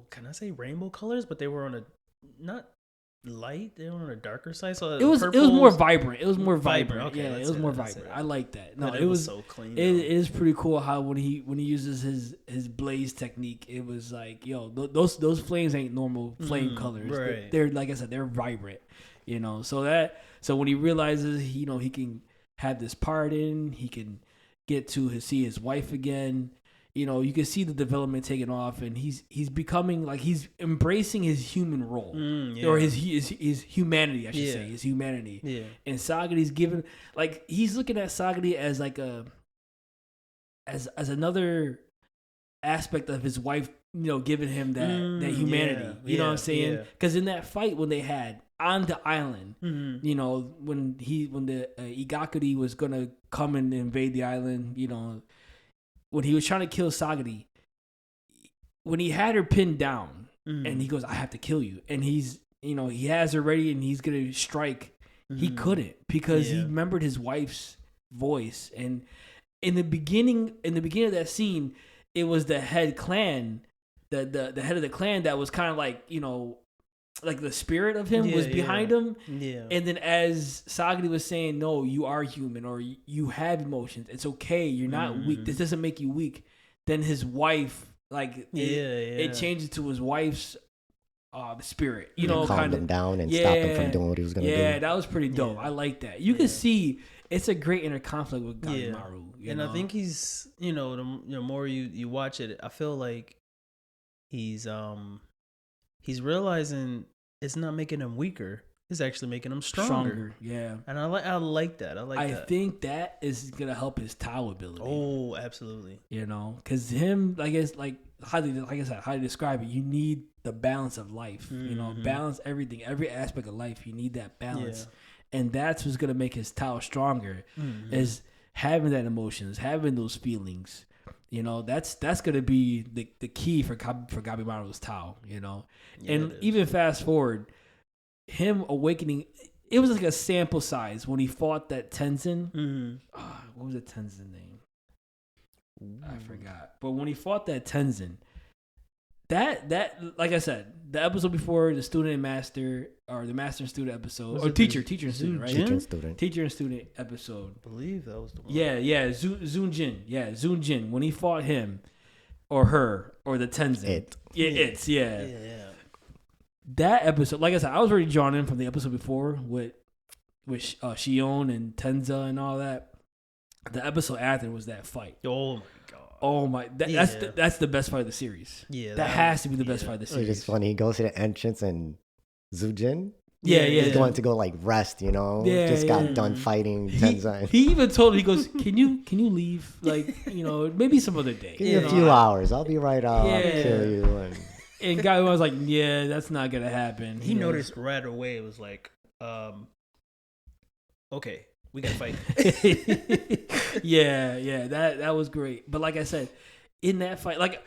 can I say rainbow colors? But they were on a not light. They were on a darker side. So it was more vibrant. It was more vibrant. Okay, yeah, it was more vibrant. I like that. No, it was so clean. It is pretty cool how when he uses his blaze technique, it was like, yo, those flames ain't normal flame colors. Right. They're like I said, they're vibrant. So when he realizes he can have this pardon, he can get to see his wife again. You can see the development taking off, and he's becoming like he's embracing his human role, or his humanity, I should say, his humanity. Yeah. And Sagadi's given, like, he's looking at Sagadi as like as another aspect of his wife, giving him that humanity. You know what I'm saying? Because in that fight when they had on the island, when the Igakuri was gonna come and invade the island, when he was trying to kill Sagadi, when he had her pinned down, and he goes, "I have to kill you," and he's, he has her ready and he's gonna strike, he couldn't because he remembered his wife's voice. And in the beginning of that scene, it was the head clan, the head of the clan that was kind of like, like the spirit of him was behind him. Yeah. And then as Sagadi was saying, no, you are human, or you have emotions. It's okay. You're not weak. This doesn't make you weak. Then his wife, like, it changes to his wife's spirit. Calm him down and stop him from doing what he was going to do. Yeah, that was pretty dope. I like that. You can see it's a great inner conflict with Gabimaru. And I think he's, the more you watch it, I feel like he's realizing it's not making him weaker. It's actually making him stronger. Yeah. And I like that. I think that is gonna help his Tao ability. Oh, absolutely. Because him, I guess, like how to describe it, you need the balance of life. Balance everything, every aspect of life. You need that balance, and that's what's gonna make his Tao stronger. Is having that emotions, having those feelings. That's gonna be the key for Gabimaru's Tao. And even fast forward, him awakening, it was like a sample size when he fought that Tenzin. What was the Tenzin name? I forgot. But when he fought that Tenzin, that like I said, the episode before, the student and master, or the master and student episode, or teacher and student, right? Teacher and student episode. I believe that was the one. Yeah, Zunjin. Yeah, Zunjin. When he fought him, or her, or the Tenzin. Yeah. That episode, like I said, I was already drawn in from the episode before with Shion and Tenza and all that. The episode after was that fight. Oh my god. Oh my, that's the best fight of the series. Yeah, that has to be the best fight of the series. It's just funny. He goes to the entrance and Zujin. Yeah. He's going to go like rest, you know. Just got done fighting Tenzan. He even told him, he goes, can you leave? Like, you know, maybe some other day. Give me a few hours. I'll be right out. Yeah. I'll kill you. And guy was like, yeah, that's not gonna happen. He noticed right away. It was like, okay, we gotta fight. yeah, that was great. But like I said, in that fight, like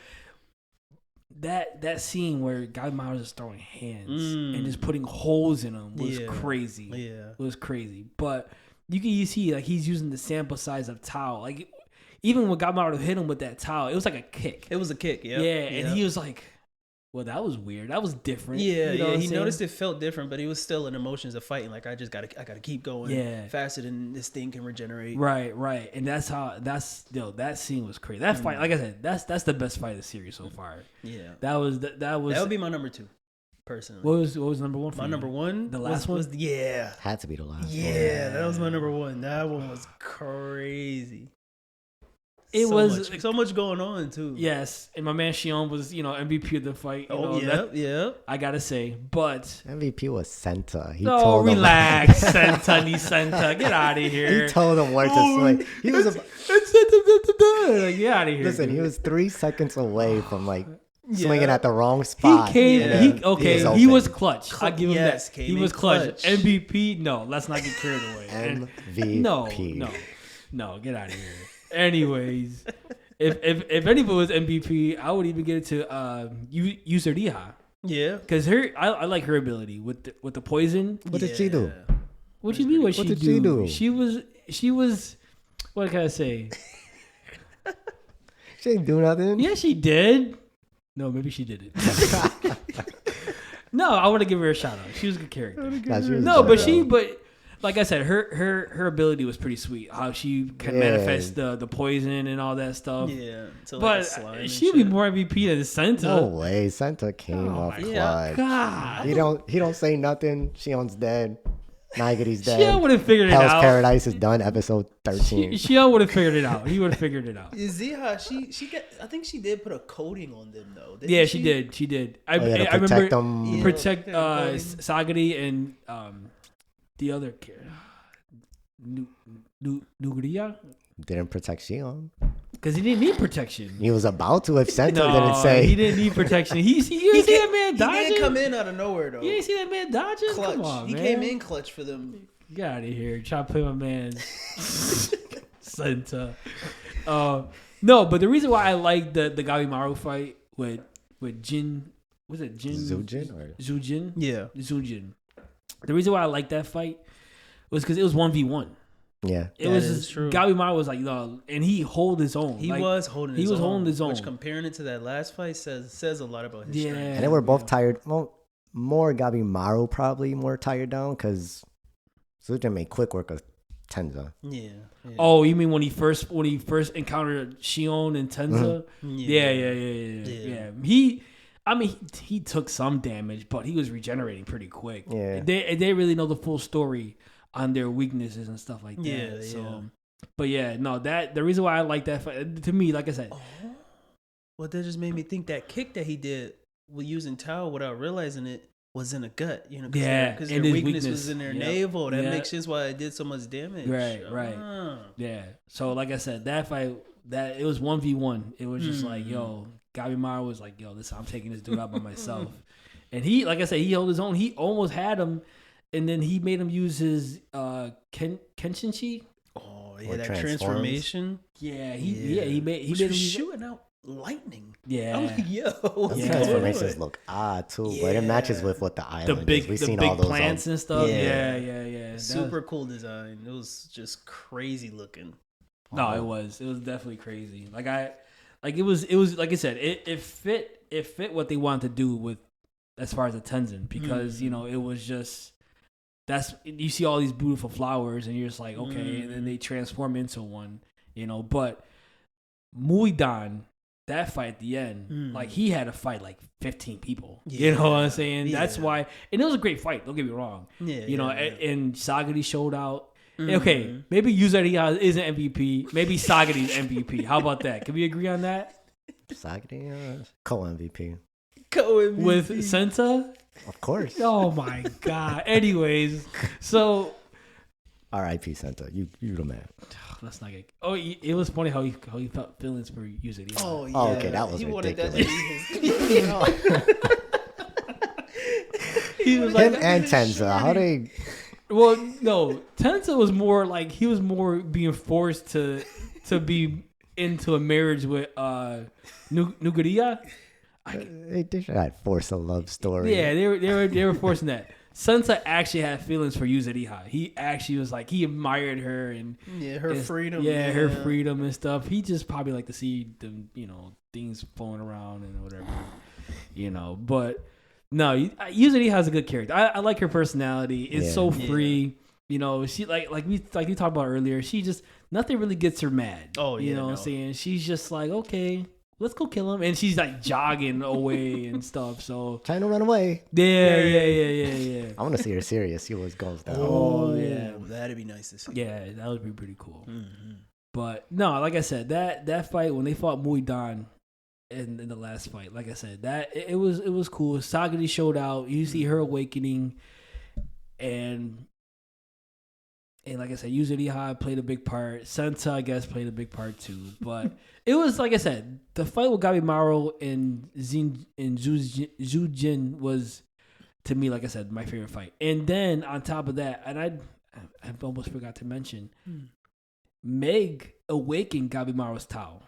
that scene where Gabimaru is throwing hands and just putting holes in them was crazy. Yeah, it was crazy. But you see, like, he's using the sample size of towel. Like, even when Gabimaru hit him with that towel, it was like a kick. It was a kick. Yep. Yeah, and he was like, well, that was weird. That was different. Yeah, you know He noticed it felt different, but he was still in emotions of fighting. Like, I gotta keep going faster than this thing can regenerate. Right. And that scene was crazy. That fight, like I said, that's the best fight of the series so far. Yeah. That would be my number 2, personally. What was number 1 for my you? number 1? The last one? Had to be the last one. Yeah, that was my number 1. That one was crazy. It was so much going on too. Yes, and my man Shion was, MVP of the fight. Yeah. I gotta say, but MVP was Senta. He told relax, Senta, get out of here. He told him where to swing. He was like, get out of here. Listen, he was 3 seconds away from like swinging at the wrong spot. He came. He was clutch. I give him that. He was clutch. MVP. No, let's not get carried away. MVP. No, get out of here. Anyways, if anybody was MVP, I would even get it to Yuzuriha. Yeah, because I like her ability with the poison. What did she do? What you mean? What did she do? She was. What can I say? She didn't do nothing. Yeah, she did. No, maybe she did it. No, I want to give her a shout out. She was a good character. But like I said, her ability was pretty sweet. How she can manifest the poison and all that stuff. Yeah, but she'd be more MVP than Senta. No way, Senta came off clutch. God, he don't say nothing. Shion's dead. Nagiri's dead. Shion would have figured it Hell's out. Paradise is done. Episode 13. Shion would have figured it out. He would have figured it out. Ziha, I think she did put a coating on them though. She did. I protect remember them. Protect Sagari and the other Nuguriya. Didn't protect Shion. Because he didn't need protection. He was about to if Senta didn't say. He didn't need protection. You see that man dodging? He didn't come in out of nowhere, though. You didn't see that man dodging? Clutch. Come on, he man. came in clutch for them. Get out of here. Try to play my man. Senta. No, but the reason why I like the Gabimaru fight with Jin. Was it Jin? Zujin? Yeah. Zujin. The reason why I like that fight was because it was 1v1. Yeah, it was true. Gabimaru was like, no, and he hold his own. He was holding his own. Which, own. comparing it to that last fight, says a lot about his strength. And they were both tired. Well, more Gabimaru probably more tired down because Zujin made quick work of Tenza. Yeah. Oh, you mean when he first encountered Shion and Tenza? Yeah. He took some damage, but he was regenerating pretty quick. Yeah. They really know the full story on their weaknesses and stuff like that. Yeah. But the reason why I like that fight, to me, like I said, well, that just made me think that kick that he did with using towel without realizing it was in the gut. Because their weakness was in their navel. That makes sense why it did so much damage. Right. Yeah. So like I said, that fight, it was 1v1. It was just like, yo, Gabimaru was like, yo, listen, I'm taking this dude out by myself. And he, like I said, he held his own. He almost had him. And then he made him use his Kenshinchi. Oh yeah, that transformation. Yeah, he made him shooting out lightning. Yeah, I'm like, yo, those transformations look odd too, but it matches with what the island is. We've seen big all those plants and stuff. Yeah. Super cool design. It was just crazy looking. No, it was definitely crazy. It was like I said, it fit what they wanted to do with as far as the Tenzin because it was just. You see all these beautiful flowers and you're just like, okay, and then they transform into one, but Muidan, that fight at the end, like he had to fight like 15 people. You know what I'm saying? Yeah. That's why, and it was a great fight, don't get me wrong. And Sagari showed out. Okay, maybe Yuzuriha isn't MVP, maybe Sagari's MVP. How about that? Can we agree on that? Sagari, co-MVP. with Senta. Of course. Oh my god. Anyways, so R.I.P. Santa. You the man. let's not get. Oh, it was funny how he felt feelings for using it. Oh yeah. Oh, okay, that was ridiculous. He was Him like, and Tenza, how they? well, no, Tensa was more like he was more being forced to be into a marriage with Nuguriya. They should have forced a love story. Yeah, they were forcing that. Sansa actually had feelings for Yuzuriha. He actually was like he admired her and her freedom. Yeah, her freedom and stuff. He just probably like to see them, things flowing around and whatever, But no, Yuzuriha has a good character. I like her personality. It's so free. She like we talked about earlier. She just nothing really gets her mad. Oh yeah, you know what I'm saying? She's just like, okay, let's go kill him, and she's like jogging away and stuff. So Trying to run away. Yeah. I want to see her serious. See what goes down. Oh yeah, that'd be nice to see. Yeah, that would be pretty cool. Mm-hmm. But no, like I said, that fight when they fought Muidan in the last fight, like I said, that it was cool. Sagadi showed out. You see her awakening, and like I said, Yuzuriha played a big part. Senta, I guess, played a big part too. But it was, like I said, the fight with Gabimaru and Zujin was, to me, like I said, my favorite fight. And then on top of that, and I almost forgot to mention, Meg awakened Gabimaru's Tao.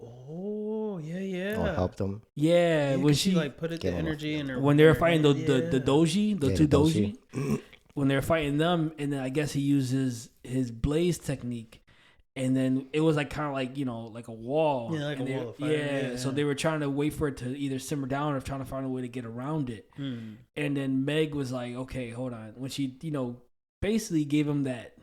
Oh yeah. Oh, helped them. Yeah, when she like put the energy in her. When they were fighting the doji, the two doji. When they were fighting them, and then I guess he uses his blaze technique, and then it was like kind of like like a wall. Yeah, like a wall of fire. Yeah, so they were trying to wait for it to either simmer down or trying to find a way to get around it. And then Meg was like, "Okay, hold on." When she basically gave him that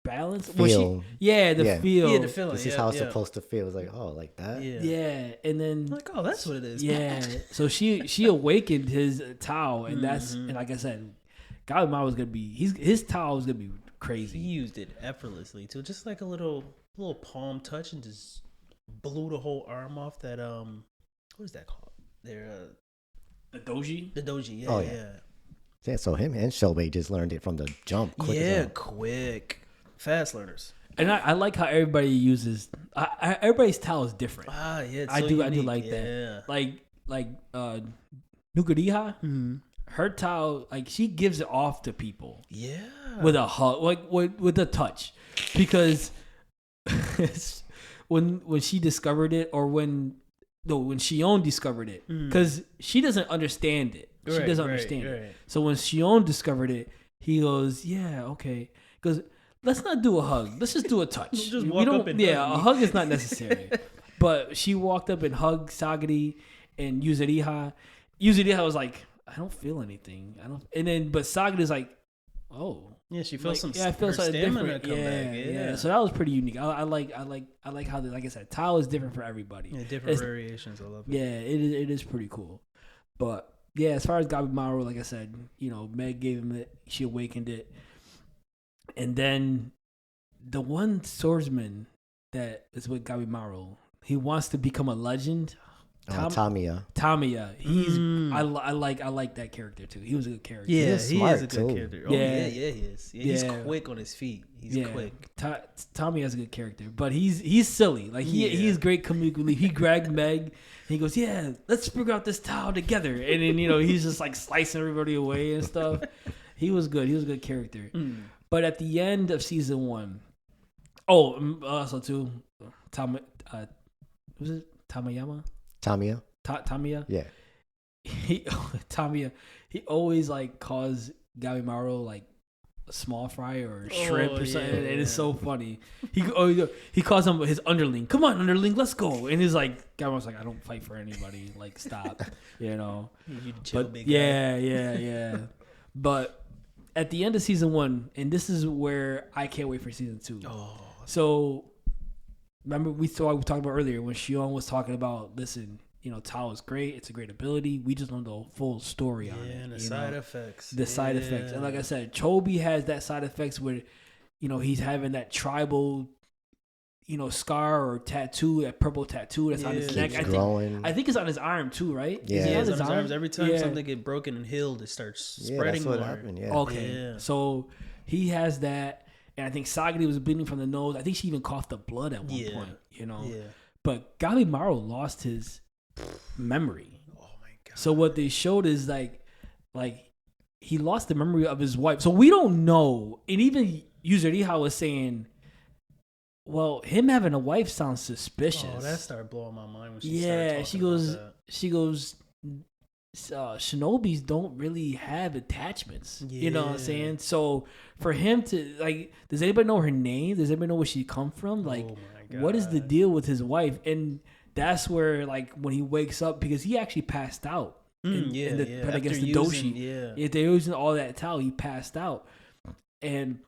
balance. Feel. The feel. Yeah, the feeling. This is how it's supposed to feel. It's like, oh, like that. Yeah, and then like, oh, that's what it is. Yeah, so she awakened his Tao, and that's and like I said, Gabimaru was gonna be his Tao was gonna be crazy. He used it effortlessly too, just like a little palm touch, and just blew the whole arm off. That what is that called? The doji. The doji. Yeah, Oh, yeah. So him and Shobe just learned it from the jump. Quick quick, fast learners. And I like how everybody uses. Everybody's Tao is different. Yeah, I do like that. Like Nuguriha. Her Tao, like she gives it off to people. Yeah. With a hug, like with a touch, because when she discovered it, or when Shion discovered it, because she doesn't understand it. She doesn't understand it. So when Shion discovered it, he goes, "Yeah, okay." Because let's not do a hug. Let's just do a touch. Just walk up and hug me. A hug is not necessary. But she walked up and hugged Sagadi and Yuzuriha. Yuzuriha was like, I don't feel anything. But Sagadi's like, oh. Yeah, she feels like, some. I feel something stamina different. come back. Yeah. So that was pretty unique. I like how like I said, Tao is different for everybody. Yeah, different variations. I love it. Yeah, it is pretty cool. But yeah, as far as Gabimaru, like I said, Meg gave him it. She awakened it, and then the one swordsman that is with Gabimaru, he wants to become a legend. Tamiya. He's I like that character too. He was a good character. Yeah, he's smart he is a good too. character. Oh yeah, he is. Yeah, he's quick on his feet. He's quick. Tamiya's a good character, but he's silly. Like he's great comic relief. He grabbed Meg. And he goes, "Yeah, let's figure out this Tao together." And then he's just like slicing everybody away and stuff. He was good. He was a good character. But at the end of season 1, also too, was it Tamayama? Tamiya. Tamiya? Yeah. Tamiya, he always like calls Gabimaru like a small fry or shrimp or something. And it's so funny. He calls him his underling. Come on, underling, let's go. And he's like, Gabimaru's like, I don't fight for anybody. Like, stop. You chill, But big yeah. But at the end of season 1, and this is where I can't wait for season 2. So remember we talked about earlier when Shion was talking about, listen, Tao is great. It's a great ability. We just don't know the full story on it. And the side effects. The side effects. And like I said, Chobi has that side effects where, he's having that tribal, scar or tattoo, that purple tattoo that's on his neck. I think it's on his arm too, right? Yeah, it's on his arms. Every time something get broken and healed, it starts spreading more. Happened, Okay, so he has that, and I think Sagari was bleeding from the nose. I think she even coughed up blood at one point. Yeah. But Gabimaru lost his memory. Oh my god! So what they showed is like he lost the memory of his wife. So we don't know, and even Yuzuriha was saying, well, him having a wife sounds suspicious. Oh, that started blowing my mind when she started talking about that. She goes, shinobis don't really have attachments. Yeah. You know what I'm saying? So for him to does anybody know her name? Does anybody know where she come from? Like, oh my God. What is the deal with his wife? And that's where when he wakes up, because he actually passed out. In the pet against the doshi. If they're using all that towel, he passed out. And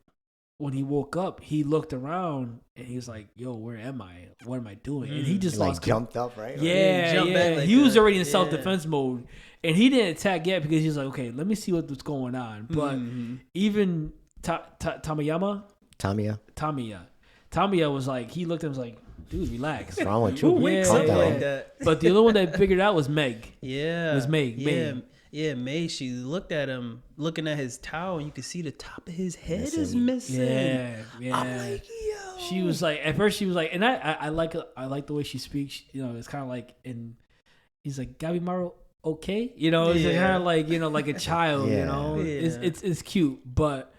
when he woke up, he looked around and he was like, "Yo, where am I? What am I doing?" And he just jumped up, right? Yeah. He was already in self-defense mode, and he didn't attack yet because he was like, "Okay, let me see what's going on." But even Tamiya was like, he looked at him and was like, "Dude, relax. What's wrong with you? Calm down. Like that. But the other one that figured out was Meg. Yeah. It was Meg. Yeah, May. She looked at him, looking at his towel, and you could see the top of his head is missing. Yeah. I'm like, yo. She was like, at first she was like, and I like the way she speaks. It's kind of like, and he's like, "Gabimaru, okay?" It's kind of like, like a child. Yeah. It's cute, but.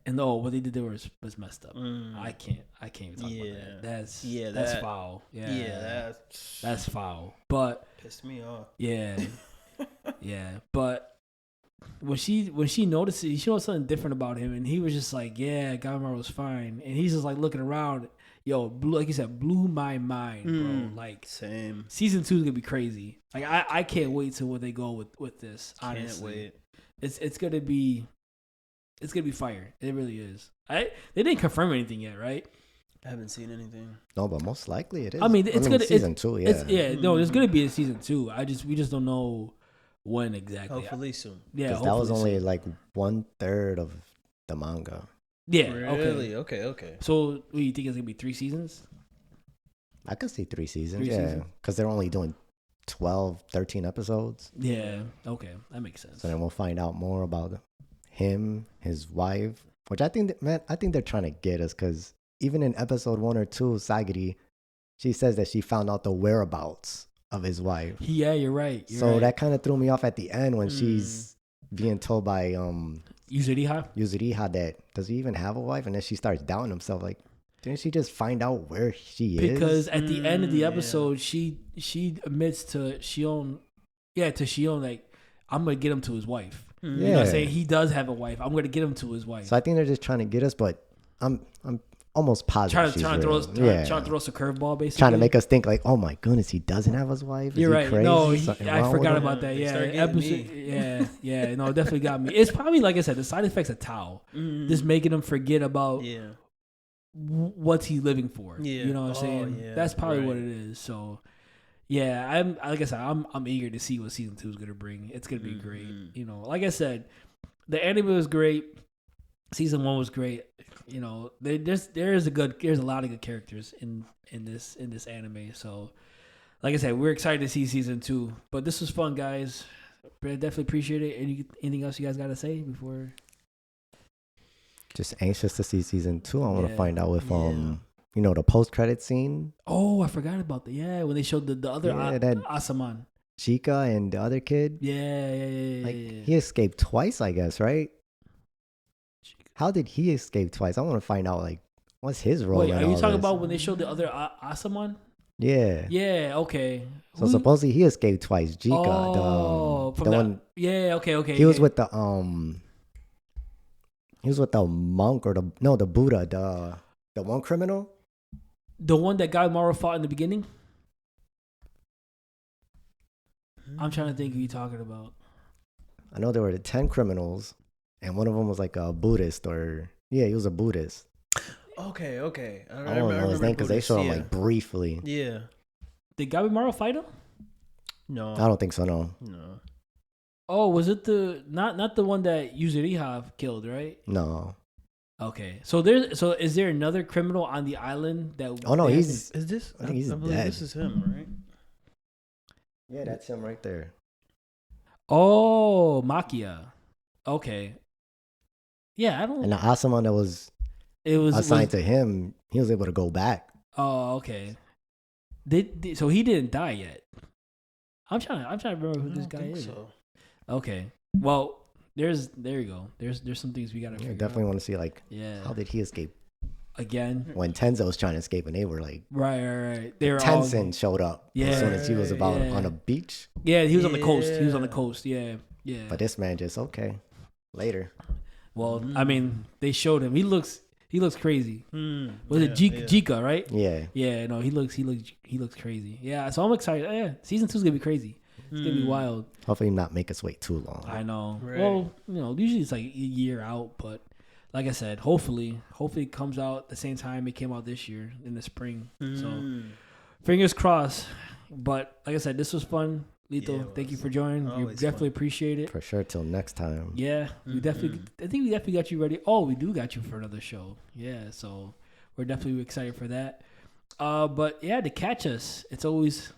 And what they did there was messed up. I can't even talk about that. That's foul. Yeah, that's foul. But pissed me off. Yeah, yeah. But when she noticed it, she noticed something different about him, and he was just like, "Yeah, Gabimaru was fine." And he's just like looking around. Yo, like you said, blew my mind, bro. Like same. Season 2 is gonna be crazy. Like I can't wait to where they go with this. Honestly, can't wait. It's gonna be. It's gonna be fire. It really is. They didn't confirm anything yet, right? I haven't seen anything. No, but most likely it is. I mean, it's gonna season 2. Yeah. No, there's gonna be a season 2. We just don't know when exactly. Hopefully soon. Yeah, because that was only like 1/3 of the manga. Yeah. Really? Okay. So, what do you think it's gonna be 3 seasons? I could see 3 seasons. Because they're only doing 12, 13 episodes. Yeah. Okay, that makes sense. So then we'll find out more about him, his wife, which I think they're trying to get us, because even in episode 1 or 2, Sagiri, she says that she found out the whereabouts of his wife. Yeah, you're right. That kind of threw me off at the end when she's being told by Yuzuriha that, does he even have a wife? And then she starts doubting himself, like, didn't she just find out where she is? Because at the end of the episode, she admits to Shion, like, I'm gonna get him to his wife. Yeah. You know what I'm saying? He does have a wife. I'm gonna get him to his wife. So I think they're just trying to get us, but I'm almost positive trying to throw us a curveball, basically. Trying to make us think like, oh my goodness, he doesn't have his wife. You're right. Crazy? No, I forgot about that. Yeah, no, it definitely got me. It's probably, like I said, the side effects of Tao, just making him forget about what's he living for. Yeah. You know what I'm saying? Yeah. That's probably what it is. So. Yeah, like I said, I'm eager to see what season 2 is gonna bring. It's gonna be great. Like I said, the anime was great. Season 1 was great. There's a lot of good characters in this anime. So, like I said, we're excited to see season 2. But this was fun, guys. Definitely appreciate it. Anything else you guys got to say before? Just anxious to see season 2. I want to find out if the post-credit scene. Oh, I forgot about that. Yeah, when they showed the other Asaman. Chika and the other kid. Yeah. He escaped twice, I guess, right? How did he escape twice? I want to find out, like, what's his role. Wait, are you talking about when they showed the other Asaman? Yeah. Yeah, okay. So supposedly he escaped twice. Chika, the one. Yeah, okay. He was with the monk or the Buddha, the one criminal. The one that Gabimaru fought in the beginning? I'm trying to think who you're talking about. I know there were 10 criminals, and one of them was like a Buddhist, he was a Buddhist. Okay. I don't know his name because they showed him like briefly. Yeah. Did Gabimaru fight him? No. I don't think so, no. Oh, was it not the one that Yuzuriha killed, right? No. Okay, so is there another criminal on the island that? Oh no, they have he's. Is this? I think he's I believe dead. this is him, right? Yeah, that's him right there. Oh, Makia. Okay. Yeah, I don't. And the awesome one that was It was assigned to him, he was able to go back. Oh, okay. So he didn't die yet. I'm trying to remember who this guy is. So. Okay. Well, there you go. There's some things we gotta figure Definitely out. want to see like how did he escape Again. when Tenzo was trying to escape and they were like Right. They were Tenzin showed up as soon as he was Yeah. on a beach. Yeah, he was on the coast. He was on the coast. Yeah. But this man just later. Well, I mean, they showed him. He looks crazy. Was it Jika, right? Yeah. Yeah, no, he looks crazy. Yeah, so I'm excited. Yeah, season 2's gonna be crazy. It's gonna be wild. Hopefully not make us wait too long. I know. Right. Well, usually it's like a year out, but like I said, hopefully it comes out at the same time it came out this year in the spring. So fingers crossed. But like I said, this was fun. Lito, thank you for joining. We definitely appreciate it. For sure, till next time. Yeah, we definitely. I think we definitely got you ready. Oh, we do got you for another show. Yeah, so we're definitely excited for that. But yeah, to catch us, it's always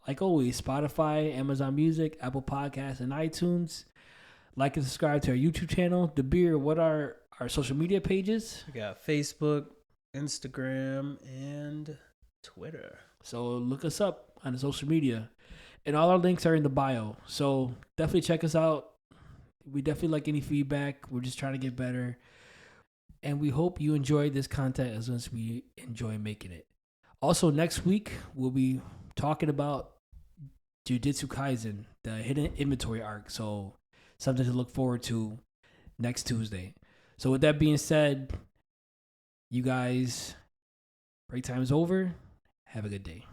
Spotify, Amazon Music, Apple Podcasts, and iTunes. Like and subscribe to our YouTube channel. Dabir, what are our social media pages? We got Facebook, Instagram, and Twitter. So look us up on the social media. And all our links are in the bio. So definitely check us out. We definitely like any feedback. We're just trying to get better. And we hope you enjoy this content as much as we enjoy making it. Also, next week, we'll be talking about Jujutsu Kaisen, the hidden inventory arc. So something to look forward to next Tuesday. So with that being said, you guys, break time is over. Have a good day.